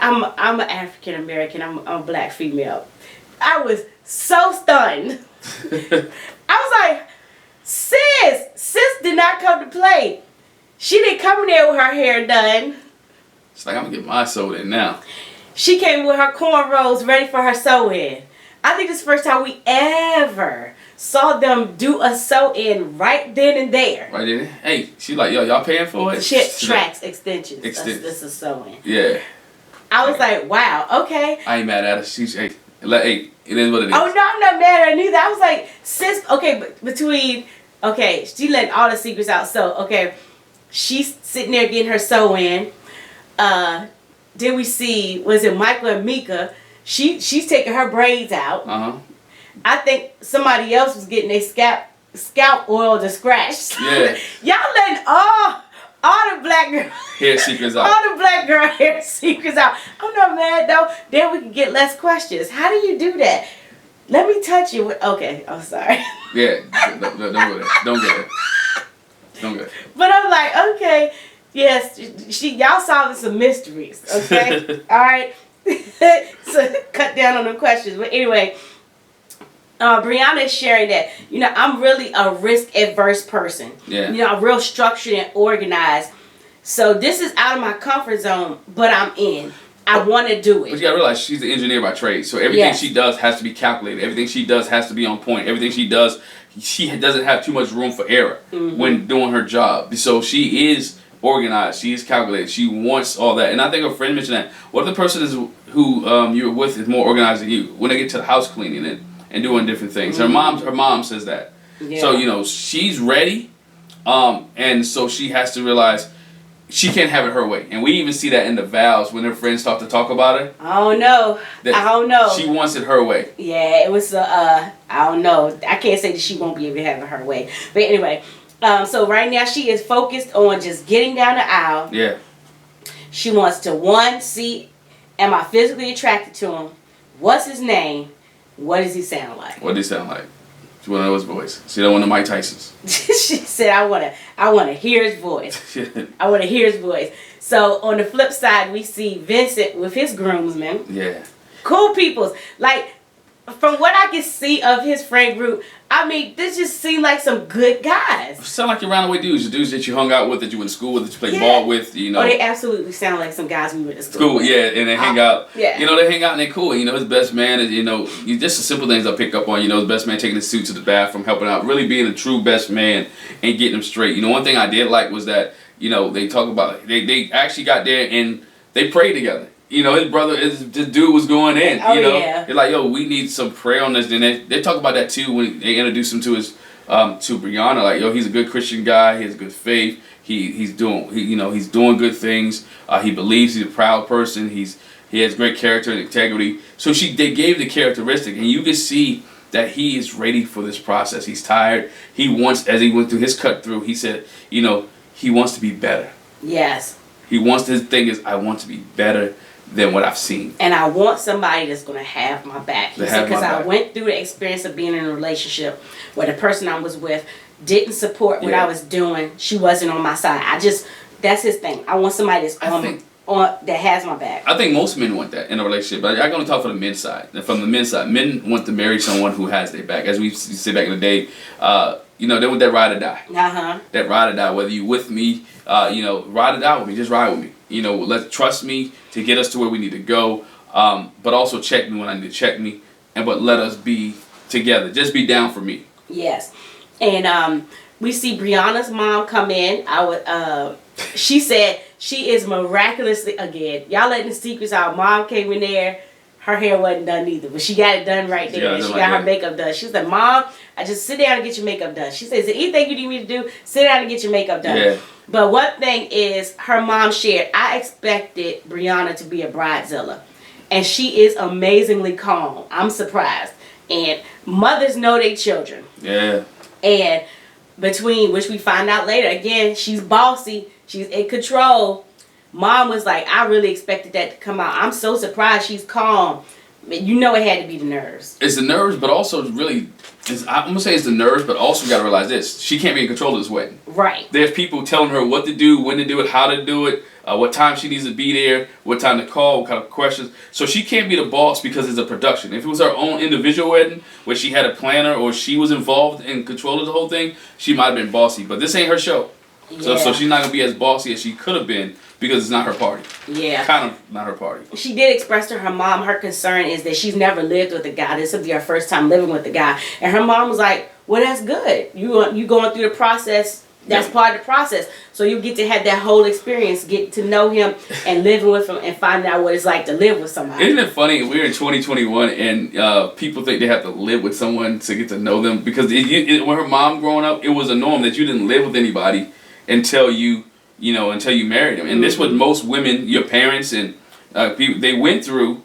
I'm an African American. I'm a black female. I was so stunned. I was like, sis did not come to play. She didn't come in there with her hair done. She's like, I'm gonna get my sew in now. She came with her cornrows ready for her sew-in. I think this is the first time we ever saw them do a sew-in right then and there. Right then? Hey, she's like, yo, y'all paying for it? Tracks, extensions. This is sew-in. Yeah. I was like, wow, okay. I ain't mad at her. She's, hey, it is what it is. Oh, no, I'm not mad at her neither. I was like, sis, she letting all the secrets out. So, she's sitting there getting her sew-in. Then we see, was it Michael and Mika? She's taking her braids out. Uh-huh. I think somebody else was getting their scalp oil to scratch. Yeah. Y'all letting all the black girl hair secrets out. All the black girl hair secrets out. I'm not mad though. Then we can get less questions. How do you do that? Let me touch you. Okay, I'm sorry. Yeah, don't go there. Don't go there. Don't go there. But I'm like, okay. Yes, y'all solving some mysteries, okay? All right? So, cut down on the questions. But anyway, Briana is sharing that, I'm really a risk-averse person. Yeah. I'm real structured and organized. So, this is out of my comfort zone, but I'm in. I want to do it. But you gotta realize she's an engineer by trade. So everything she does has to be calculated. Everything she does has to be on point. Everything she does she doesn't have too much room for error when doing her job. So she is organized. She is calculated. She wants all that. And I think a friend mentioned that. What if the person is who you're with is more organized than you when they get to the house cleaning and doing different things? Her mom says that. Yeah. So she's ready, and so she has to realize she can't have it her way. And we even see that in the vows when her friends start to talk about her. I don't know. She wants it her way. Yeah, it was. I don't know. I can't say that she won't be able to have it her way. But anyway, so right now she is focused on just getting down the aisle. Yeah. She wants to see, am I physically attracted to him? What's his name? What does he sound like? What does he sound like? She want to know his voice. She don't want the Mike Tyson's. She said, I want to hear his voice. I want to hear his voice. So on the flip side, we see Vincent with his groomsmen. Yeah. Cool peoples. Like, from what I can see of his friend group, I mean, this just seemed like some good guys. Sound like your roundaway dudes. The dudes that you hung out with, that you went to school with, that you played ball with, you know. Oh, they absolutely sound like some guys we went to school with. Yeah, and they hang out. Yeah. You know, they hang out and they're cool. You know, his best man is, just the simple things I pick up on. You know, his best man taking his suit to the bathroom, helping out, really being a true best man and getting him straight. You know, one thing I did like was that, they talk about, they actually got there and they prayed together. You know, this dude was going in. Oh, yeah. They're like, yo, we need some prayer on this. And they talk about that too when they introduce him to his to Briana. Like, yo, he's a good Christian guy. He has good faith. He's doing good things. He believes. He's a proud person. He has great character and integrity. So they gave the characteristic, and you can see that he is ready for this process. He's tired. He wants, as he went through his cut through, he said, he wants to be better. Yes. His thing is, I want to be better than what I've seen. And I want somebody that's going to have my back. Because I went through the experience of being in a relationship where the person I was with didn't support what I was doing. She wasn't on my side. That's his thing. I want somebody that's that has my back. I think most men want that in a relationship. But I'm going to talk from the men's side. And from the men's side, men want to marry someone who has their back. As we said back in the day, they want that ride or die. Uh-huh. That ride or die, whether you with me, ride or die with me, just ride with me. Let's trust me to get us to where we need to go, but also check me when I need to check me, but let us be together. Just be down for me. Yes. And we see Brianna's mom come in. She said she is miraculously, again, y'all letting the secrets out. Mom came in there. Her hair wasn't done either, but she got it done right there. She got her makeup done. She said, Mom, I just sit down and get your makeup done. She says, is there anything you need me to do? Sit down and get your makeup done. Yeah. But one thing is, her mom shared, I expected Brianna to be a bridezilla. And she is amazingly calm. I'm surprised. And mothers know their children. Yeah. And between, which we find out later, again, she's bossy. She's in control. Mom was like, I really expected that to come out. I'm so surprised she's calm. You know it had to be the nerves. It's the nerves, but also really, I'm going to say it's the nerves, but also you got to realize this. She can't be in control of this wedding. Right. There's people telling her what to do, when to do it, how to do it, what time she needs to be there, what time to call, what kind of questions. So she can't be the boss because it's a production. If it was her own individual wedding, where she had a planner or she was involved in control of the whole thing, she might have been bossy. But this ain't her show. Yeah. So she's not going to be as bossy as she could have been because it's not her party. Yeah. Kind of not her party. She did express to her mom her concern is that she's never lived with a guy. This will be her first time living with a guy. And her mom was like, well, that's good. You going through the process. That's part of the process. So you get to have that whole experience, get to know him and living with him and find out what it's like to live with somebody. Isn't it funny? We're in 2021 and people think they have to live with someone to get to know them. Because when her mom growing up, it was a norm that you didn't live with anybody until you married him. And this was most women, your parents and people, they went through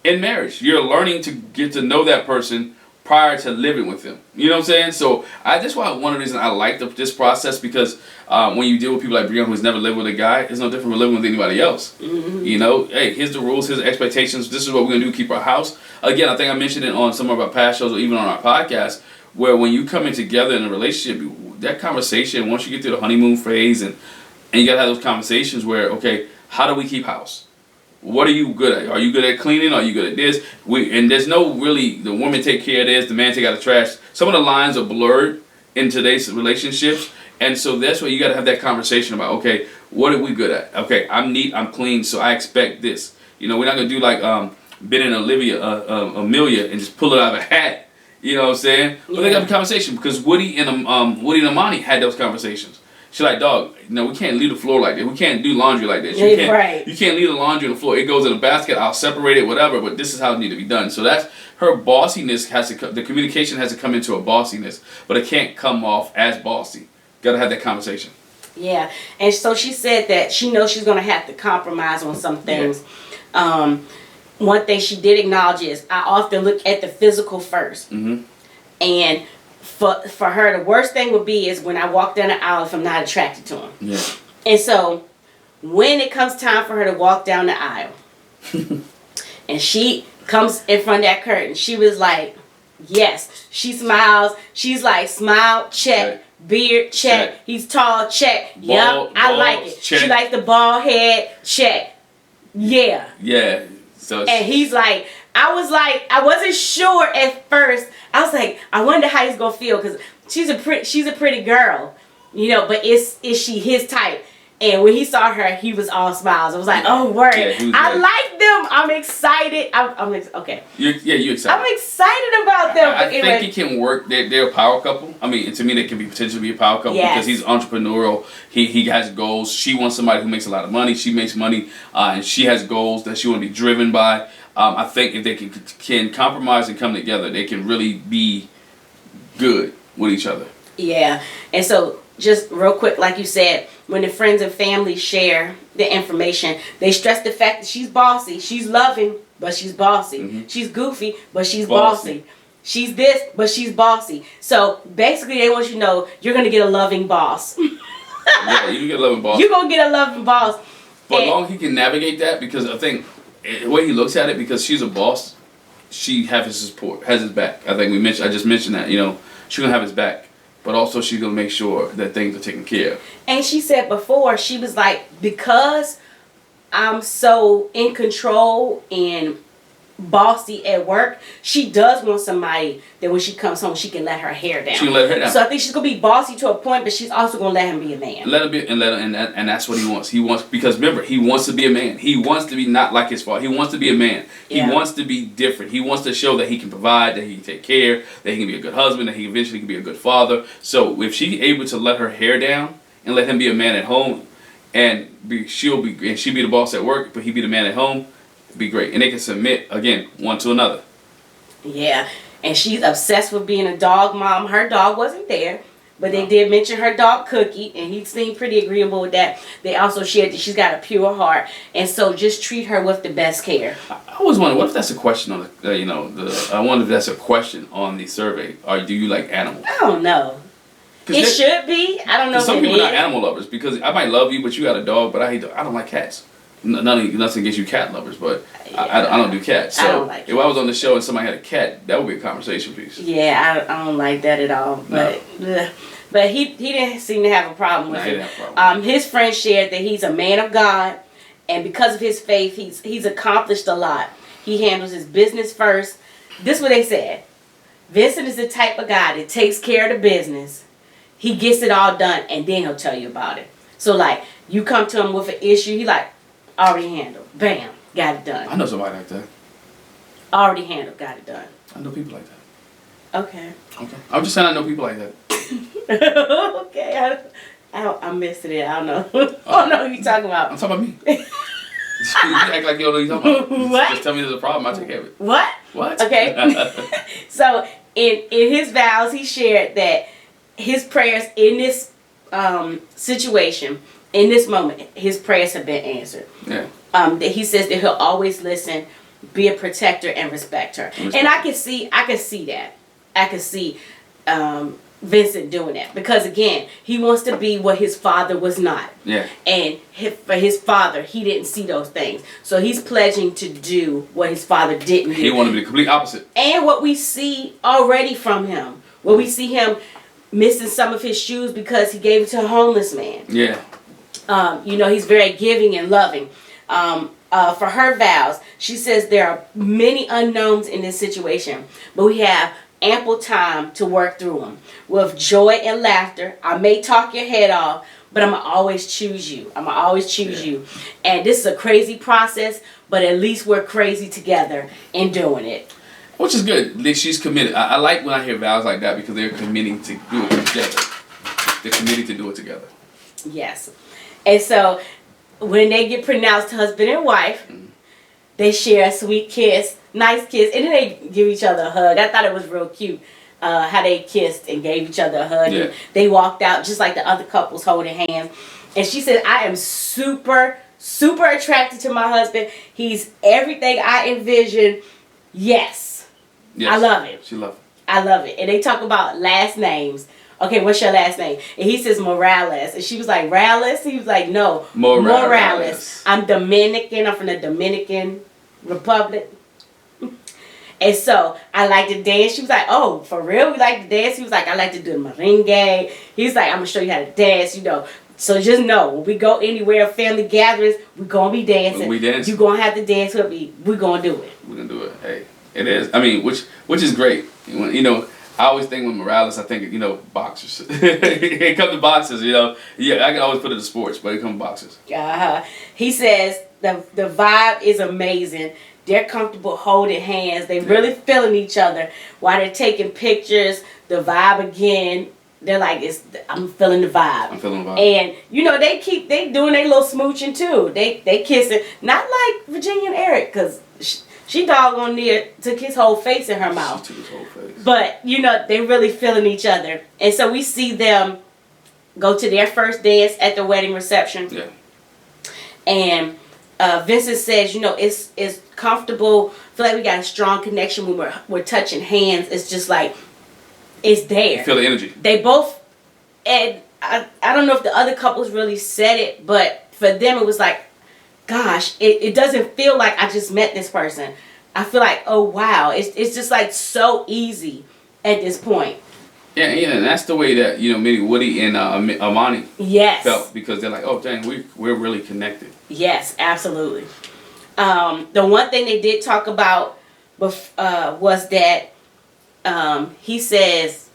in marriage. You're learning to get to know that person prior to living with them. You know what I'm saying? So that's why one of the reasons I like this process, because when you deal with people like Brianna who's never lived with a guy, it's no different from living with anybody else. Mm-hmm. Hey, here's the rules, here's the expectations. This is what we're going to do, keep our house. Again, I think I mentioned it on some of our past shows or even on our podcast, where when you come in together in a relationship, that conversation, once you get through the honeymoon phase and you got to have those conversations where, okay, how do we keep house? What are you good at? Are you good at cleaning? Are you good at this? And there's no really, the woman take care of this, the man take out the trash. Some of the lines are blurred in today's relationships. And so that's where you got to have that conversation about, okay, what are we good at? Okay, I'm neat, I'm clean, so I expect this. We're not going to do like Ben and Amelia and just pull it out of a hat You know what I'm saying? But they got the conversation because Woody and Amani had those conversations. She's like, dog, we can't leave the floor like this. We can't do laundry like this. You can't leave the laundry on the floor. It goes in a basket. I'll separate it, whatever. But this is how it needs to be done. So that's her bossiness the communication has to come into a bossiness, but it can't come off as bossy. Got to have that conversation. Yeah, and so she said that she knows she's gonna have to compromise on some things. Yeah. One thing she did acknowledge is I often look at the physical first, and for her, the worst thing would be is when I walk down the aisle if I'm not attracted to him. Yeah. And so when it comes time for her to walk down the aisle, and she comes in front of that curtain, she was like, yes. She smiles. She's like, smile, check. Beard, check. He's tall, check. Yep, I like it. Check. She likes the bald head, check. Yeah. Yeah. So and he's like, I wasn't sure at first. I was like, I wonder how he's gonna feel because she's a pretty girl, But is she his type? And when he saw her, he was all smiles. I was like, oh word, I like them. I'm excited. I'm okay. You're excited. I'm excited about them. I think it can work. They're a power couple. I mean, to me, they can potentially be a power couple because he's entrepreneurial. He has goals. She wants somebody who makes a lot of money. She makes money, and she has goals that she want to be driven by. I think if they can compromise and come together, they can really be good with each other. Yeah, and so just real quick, like you said, when the friends and family share the information, they stress the fact that she's bossy. She's loving, but she's bossy. She's goofy, but she's bossy. She's this, but she's bossy. So basically, they want you to know you're gonna get a loving boss. Yeah, you can get a loving boss. You're gonna get a loving boss. But as long as he can navigate that, because I think the way he looks at it, because she's a boss, she has his support, has his back. I think I just mentioned that. She's gonna have his back. But also she's going to make sure that things are taken care of. And she said before, she was like, because I'm so in control and bossy at work, she does want somebody that when she comes home, she can let her hair down. She can let her hair down. So I think she's going to be bossy to a point, but she's also going to let him be a man. And that's what he wants. Because remember, he wants to be a man. He wants to be not like his father. He wants to be a man. He wants to be different. He wants to show that he can provide, that he can take care, that he can be a good husband, that he eventually can be a good father. So if she's able to let her hair down and let him be a man at home, and she'll be the boss at work, but he be the man at home, it'd be great. And they can submit again one to another. Yeah. And she's obsessed with being a dog mom. Her dog wasn't there, but they did mention her dog Cookie, and he seemed pretty agreeable with that. They also shared that she's got a pure heart, and so just treat her with the best care. I always wonder, what if that's a question on I wonder if that's a question on the survey, or do you like animals? I don't know. It should be. I don't know. Some people are not animal lovers because I might love you, but you got a dog, but I don't like cats. Nothing against you cat lovers, but I don't do cats. So I don't like if I was on the show and somebody had a cat, that would be a conversation piece. Yeah, I don't like that at all. But he didn't seem to have a problem with it. His friend shared that he's a man of God, and because of his faith, he's accomplished a lot. He handles his business first. This is what they said. Vincent is the type of guy that takes care of the business. He gets it all done, and then he'll tell you about it. So like, you come to him with an issue, he like, already handled. Bam. Got it done. I know somebody like that. Already handled. Got it done. I know people like that. Okay. I'm just saying I know people like that. Okay. I'm missing it. I don't know. I don't know who you're talking about. I'm talking about me. You act like you don't know what you're talking about. What? Just tell me there's a problem. I'll take care of it. What? Okay. So in his vows, he shared that his prayers in this situation, in this moment, his prayers have been answered. Yeah. That he says that he'll always listen, be a protector, and respect her. And I can see that. I can see Vincent doing that because again, he wants to be what his father was not. Yeah. And for his father, he didn't see those things, so he's pledging to do what his father didn't do. He wanted to be the complete opposite. And what we see already from him, where we see him missing some of his shoes because he gave it to a homeless man. Yeah. He's very giving and loving. For her vows, she says there are many unknowns in this situation, but we have ample time to work through them. With joy and laughter, I may talk your head off, but I'm going to always choose you. You. And this is a crazy process, but at least we're crazy together in doing it. Which is good. She's committed. I like when I hear vows like that because they're committing to do it together. They're committed to do it together. Yes. And so when they get pronounced husband and wife, they share a sweet kiss, nice kiss, and then they give each other a hug. I thought it was real cute how they kissed and gave each other a hug. Yeah. And they walked out just like the other couples holding hands. And she said, I am super, super attracted to my husband. He's everything I envisioned. Yes. I love it. She loves it. I love it. And they talk about last names. Okay, what's your last name? And he says Morales. And she was like, Morales? He was like, no. Morales. I'm Dominican. I'm from the Dominican Republic. And so I like to dance. She was like, oh, for real? We like to dance? He was like, I like to do the merengue. He's like, I'm going to show you how to dance, you know. So just know, when we go anywhere, family gatherings, we're going to be dancing. We dance. You're going to have to dance with me. We're going to do it. We're going to do it. Hey, it is. I mean, which is great. You know, I always think with Morales, I think, you know, boxers. It comes to boxers, you know. Yeah, I can always put it to sports, but it comes to boxers. He says the vibe is amazing. They're comfortable holding hands. They really feeling each other while they're taking pictures. The vibe again. They're like, I'm feeling the vibe. I'm feeling the vibe. And you know they doing their little smooching too. They kissing, not like Virginia and Erik, because she doggone near took his whole face in her mouth. She took his whole face. But you know they really feeling each other, and so we see them go to their first dance at the wedding reception. Yeah. And Vincent says, you know, it's comfortable. I feel like we got a strong connection when we're touching hands. It's just like it's there. You feel the energy. They both, and I don't know if the other couples really said it, but for them it was like, gosh, it doesn't feel like I just met this person. I feel like, oh wow, it's just like so easy at this point. Yeah, and that's the way that, you know, maybe Woody and Amani felt, because they're like, oh dang, we're really connected. Yes, absolutely. The one thing they did talk about was that he says,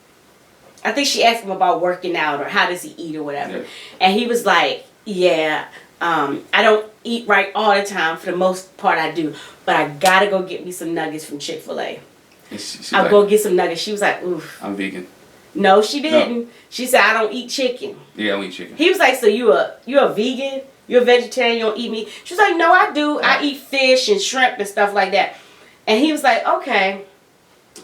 I think she asked him about working out or how does he eat or whatever. Yeah. And he was like, yeah, I don't eat right all the time. For the most part I do. But I gotta go get me some nuggets from Chick-fil-A. I'll like, go get some nuggets. She was like, oof. I'm vegan. No, she didn't. No. She said, I don't eat chicken. Yeah, I don't eat chicken. He was like, so you a vegan? You're a vegetarian? You don't eat meat? She was like, no, I do. I eat fish and shrimp and stuff like that. And he was like, okay,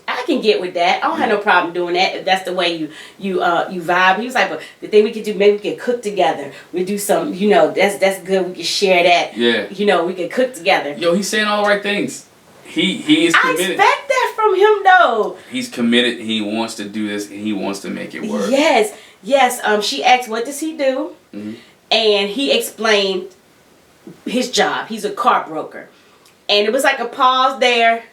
I can get with that. I don't have no problem doing that if that's the way you vibe. He was like, but the thing we could do, maybe we could cook together. We do some, you know, that's good. We can share that. Yeah. You know, we can cook together. Yo, he's saying all the right things. He is committed. I expect that from him though. He's committed. He wants to do this and he wants to make it work. Yes. She asked, what does he do? Mm-hmm. And he explained his job. He's a car broker. And it was like a pause there.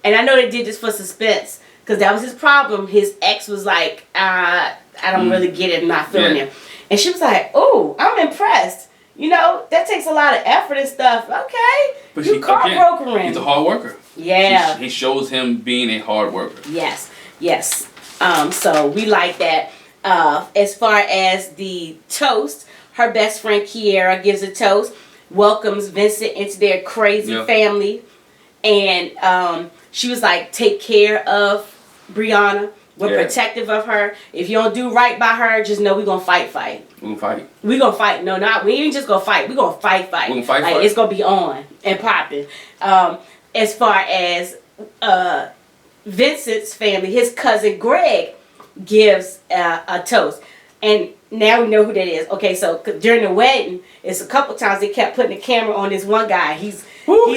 And I know they did this for suspense, because that was his problem. His ex was like, I don't really get it. I'm not feeling it. And she was like, oh, I'm impressed. You know, that takes a lot of effort and stuff. Okay. But you car brokering. He's a hard worker. Yeah. He shows him being a hard worker. Yes. Yes. So we like that. As far as the toast, her best friend Kiera gives a toast, welcomes Vincent into their crazy family. And she was like, take care of Briana. We're protective of her. If you don't do right by her, just know we're going to fight. We're going to fight. We're going to fight. No, we ain't just going to fight. We're going to fight. We're going to fight. Like, it's going to be on and popping. As far as Vincent's family, his cousin Greg gives a toast. And now we know who that is. Okay, so during the wedding, it's a couple times they kept putting the camera on this one guy. He's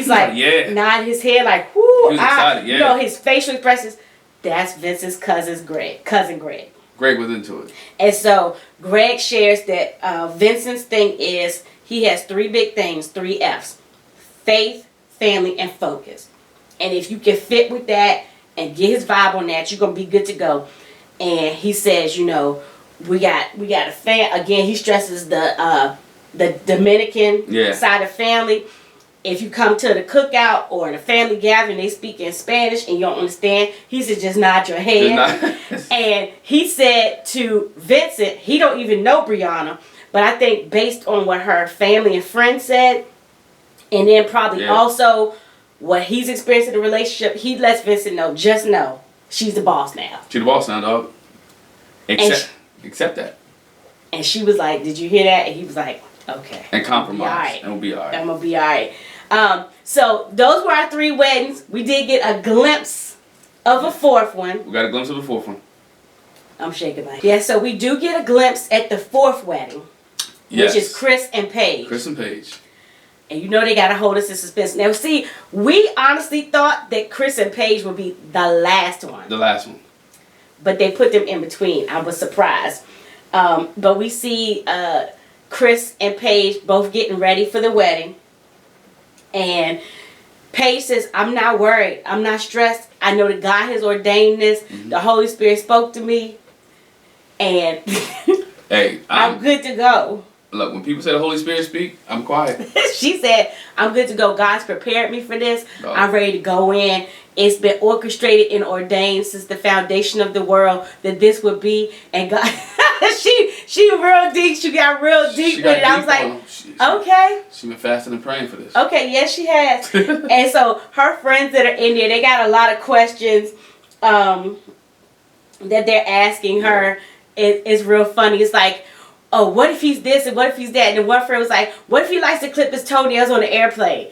like nodding his head like, whoo. He was excited, You know, his facial expressions. That's Vincent's cousin Greg. Greg was into it. And so Greg shares that Vincent's thing is he has 3 big things, 3 F's. Faith, family, and focus. And if you can fit with that and get his vibe on that, you're going to be good to go. And he says, you know, we got a fan. Again, he stresses the Dominican side of family. If you come to the cookout or the family gathering, they speak in Spanish and you don't understand, he said, just nod your head. And he said to Vincent, he don't even know Briana, but I think based on what her family and friends said, and then probably also what he's experienced in the relationship, he lets Vincent know, just know, she's the boss now. She's the boss now, dog. Accept that. And she was like, did you hear that? And he was like, okay. And compromise. Right. And we'll be all right. I'm going to be all right. So those were our 3 weddings. We did get a glimpse of a 4th one. We got a glimpse of the 4th one. I'm shaking my head. Yeah, so we do get a glimpse at the 4th wedding. Yes. Which is Chris and Paige. Chris and Paige. And you know they got to hold us in suspense. Now, see, we honestly thought that Chris and Paige would be the last one. The last one. But they put them in between. I was surprised. But we see Chris and Paige both getting ready for the wedding. And Paige says, I'm not worried. I'm not stressed. I know that God has ordained this. Mm-hmm. The Holy Spirit spoke to me. And hey, I'm good to go. Look, when people say the Holy Spirit speak, I'm quiet. She said, I'm good to go. God's prepared me for this. Oh. I'm ready to go in. It's been orchestrated and ordained since the foundation of the world that this would be. And God, she real deep. She got real deep with it. I was like, okay. She been fasting and praying for this. Okay, yes, she has. And so her friends that are in there, they got a lot of questions that they're asking her. It's real funny. It's like, oh, what if he's this and what if he's that? And then one friend was like, what if he likes to clip his toenails on the airplane?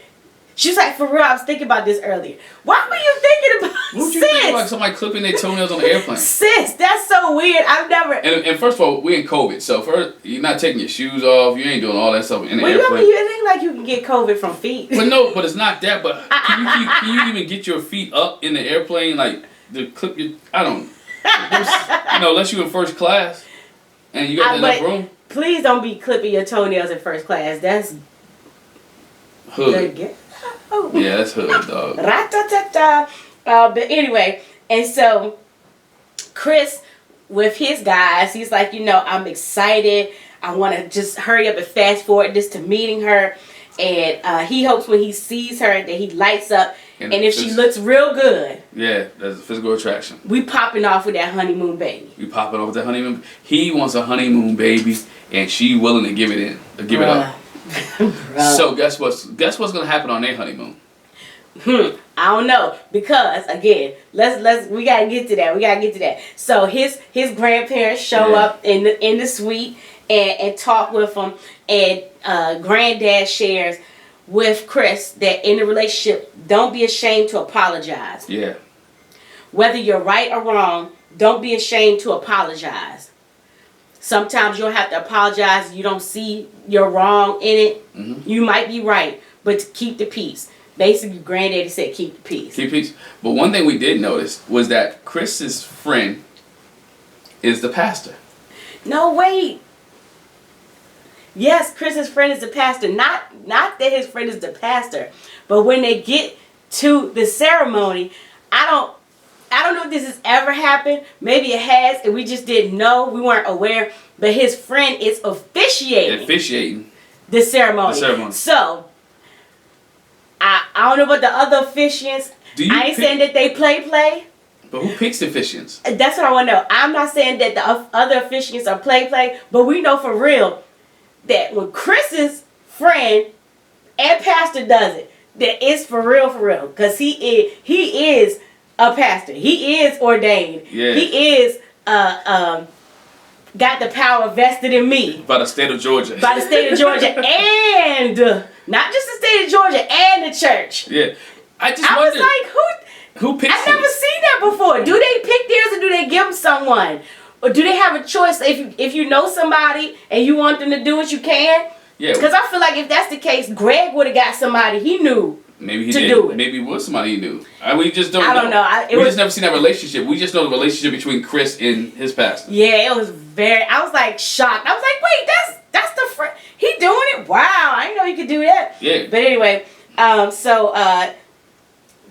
She was like, for real, I was thinking about this earlier. Why were you thinking about What would you think about somebody clipping their toenails on the airplane? Sis, that's so weird. I've never... And first of all, we're in COVID. So first, you're not taking your shoes off. You ain't doing all that stuff in the airplane. You think like you can get COVID from feet. But no, but it's not that. But can you even get your feet up in the airplane? Like, to clip your... I don't... unless you're in first class and you got enough room. Please don't be clipping your toenails in first class. That's hood. Yeah, that's hood, dog. Ra-ta-ta-ta. But anyway, and so Chris, with his guys, he's like, I'm excited. I want to just hurry up and fast forward this to meeting her. And he hopes when he sees her that he lights up. And if she looks real good. Yeah, there's a physical attraction. We popping off with that honeymoon baby. He wants a honeymoon baby, and she willing to give it up. So guess what's gonna happen on their honeymoon? I don't know, because again, we gotta get to that. So his grandparents show up in the suite and talk with him, and granddad shares with Chris that in a relationship, don't be ashamed to apologize. Yeah. Whether you're right or wrong, don't be ashamed to apologize. Sometimes you'll have to apologize. You don't see you're wrong in it. Mm-hmm. You might be right, but to keep the peace. Basically, granddaddy said keep the peace. Keep peace. But one thing we did notice was that Chris's friend is the pastor. No, wait. Yes, Chris's friend is the pastor. Not that his friend is the pastor, but when they get to the ceremony, I don't know if this has ever happened. Maybe it has, and we just didn't know. We weren't aware. But his friend is officiating the ceremony. So, I don't know about the other officiants. I ain't saying that they play. But who picks the officiants? That's what I want to know. I'm not saying that the other officiants are play, but we know for real that when Chris's friend and pastor does it, that it's for real, because he is a pastor. He is ordained. Yeah. He is got the power vested in me. By the state of Georgia. And not just the state of Georgia and the church. Yeah. I was like, who picks I've never seen that before. Do they pick theirs or do they give them someone? Or do they have a choice? If you know somebody and you want them to do it, you can? Yeah. Because I feel like if that's the case, Greg would have got somebody he knew. Maybe he did. Do it. Maybe it was somebody he knew. We just don't know. I don't know. We just never seen that relationship. We just know the relationship between Chris and his pastor. Yeah, it was I was like shocked. I was like, wait, that's the friend. He doing it? Wow, I didn't know he could do that. Yeah. But anyway, so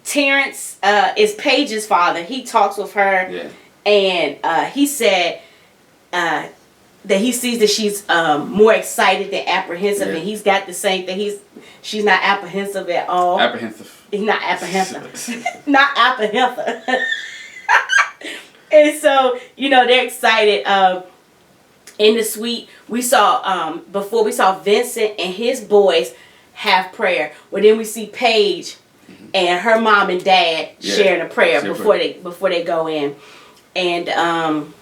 Terrence is Paige's father. He talks with her. Yeah. And he said that he sees that she's more excited than apprehensive, and he's got the same thing. She's not apprehensive at all. Apprehensive. He's not apprehensive. Not apprehensive. And so, they're excited. In the suite, we saw, before we saw Vincent and his boys have prayer. Well, then we see Paige and her mom and dad sharing a prayer before they go in. And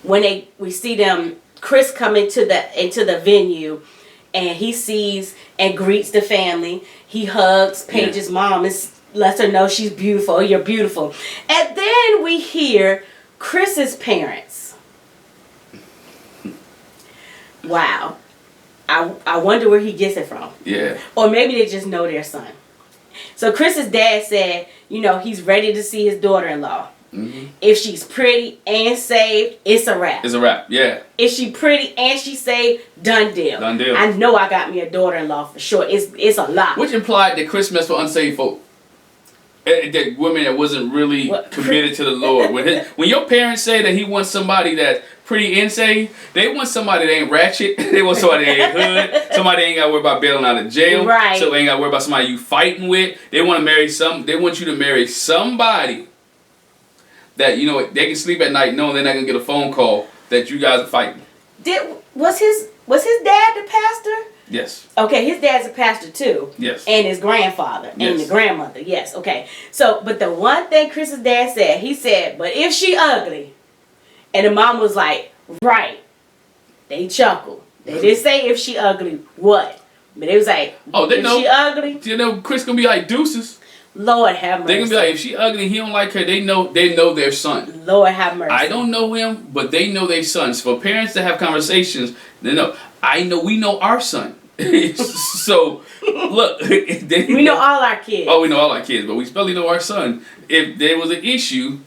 when we see them, Chris come into the venue, and he sees and greets the family. He hugs Paige's mom and lets her know she's beautiful. Oh, you're beautiful. And then we hear Chris's parents. Wow. I wonder where he gets it from. Yeah. Or maybe they just know their son. So Chris's dad said, he's ready to see his daughter-in-law. Mm-hmm. If she's pretty and saved, it's a wrap. It's a wrap, yeah. If she pretty and she saved, done deal. Done deal. I know I got me a daughter-in-law for sure. It's a lot. Which implied that Chris messed with unsaved folk. That women that wasn't really committed to the Lord. When your parents say that he wants somebody that's pretty and saved, they want somebody that ain't ratchet. They want somebody that ain't hood. Somebody that ain't got to worry about bailing out of jail. Right. So they ain't got to worry about somebody you fighting with. They want you to marry somebody that they can sleep at night knowing they're not gonna get a phone call that you guys are fighting. Was his dad the pastor? Yes. Okay, his dad's a pastor too. Yes. And his grandfather and the grandmother. Yes. Okay. So, but the one thing Chris's dad said, he said, "But if she ugly," and the mom was like, "Right." They chuckled. They didn't say if she ugly what, but they was like, "Oh, they know she ugly." Chris gonna be like deuces. Lord have mercy. They gonna be like, if she ugly, he don't like her. They know their son. Lord have mercy. I don't know him, but they know their son. So for parents to have conversations, they know. We know our son. So look, we know all our kids. Oh, we know all our kids, but we especially know our son. If there was an issue,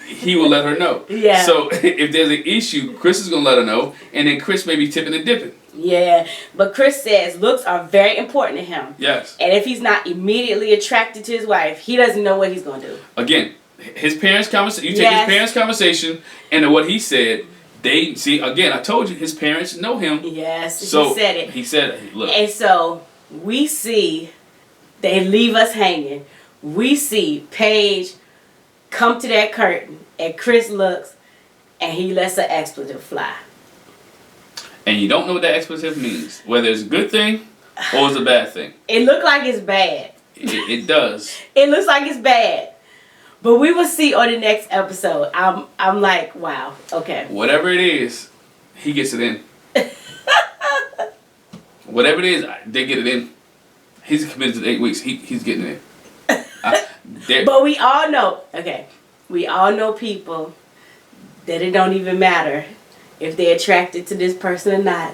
he will let her know. Yeah. So if there's an issue, Chris is gonna let her know, and then Chris may be tipping and dipping. Yeah, but Chris says looks are very important to him. Yes. And if he's not immediately attracted to his wife, he doesn't know what he's gonna do. Again, his parents' conversation. You take his parents' conversation and what he said. They see again. I told you his parents know him. Yes, so he said it. He said it. Look. And so we see they leave us hanging. We see Paige come to that curtain, and Chris looks, and he lets an expletive fly. And you don't know what that expletive means, whether it's a good thing or it's a bad thing. It looked like it's bad. It does. It looks like it's bad. But we will see on the next episode. I'm like, wow, okay. Whatever it is, he gets it in. Whatever it is, they get it in. He's committed to 8 weeks. He's getting it in. But we all know, we all know people that it don't even matter if they're attracted to this person or not.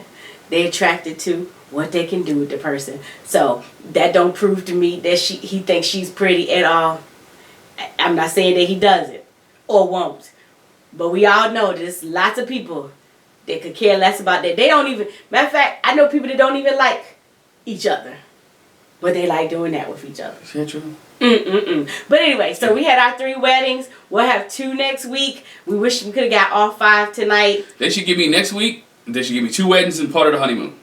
They're attracted to what they can do with the person. So that don't prove to me that he thinks she's pretty at all. I'm not saying that he doesn't or won't, but we all know there's lots of people that could care less about that. They don't even, matter of fact, I know people that don't even like each other, but they like doing that with each other. Is that true? But anyway, so we had our 3 weddings. We'll have 2 next week. We wish we could have got all 5 tonight. They should give me next week. They should give me 2 weddings and part of the honeymoon.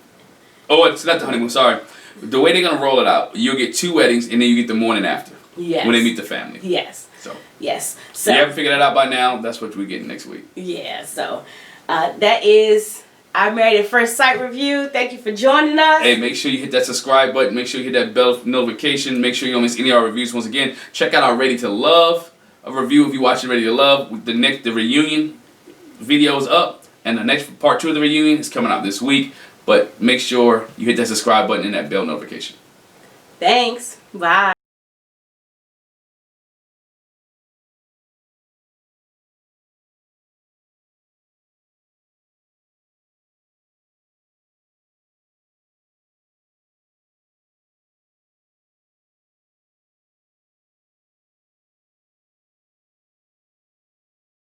Oh, it's not the honeymoon. Sorry. The way they're gonna roll it out, you'll get 2 weddings and then you get the morning after. Yes. When they meet the family. Yes. So. Yes. So. If you haven't figured that out by now, that's what we're getting next week. Yeah. So, that is our Married at First Sight review. Thank you for joining us. Hey, make sure you hit that subscribe button. Make sure you hit that bell notification. Make sure you don't miss any of our reviews. Once again, check out our Ready to Love review if you're watching Ready to Love. The reunion video is up, and the next part 2 of the reunion is coming out this week. But make sure you hit that subscribe button and that bell notification. Thanks. Bye.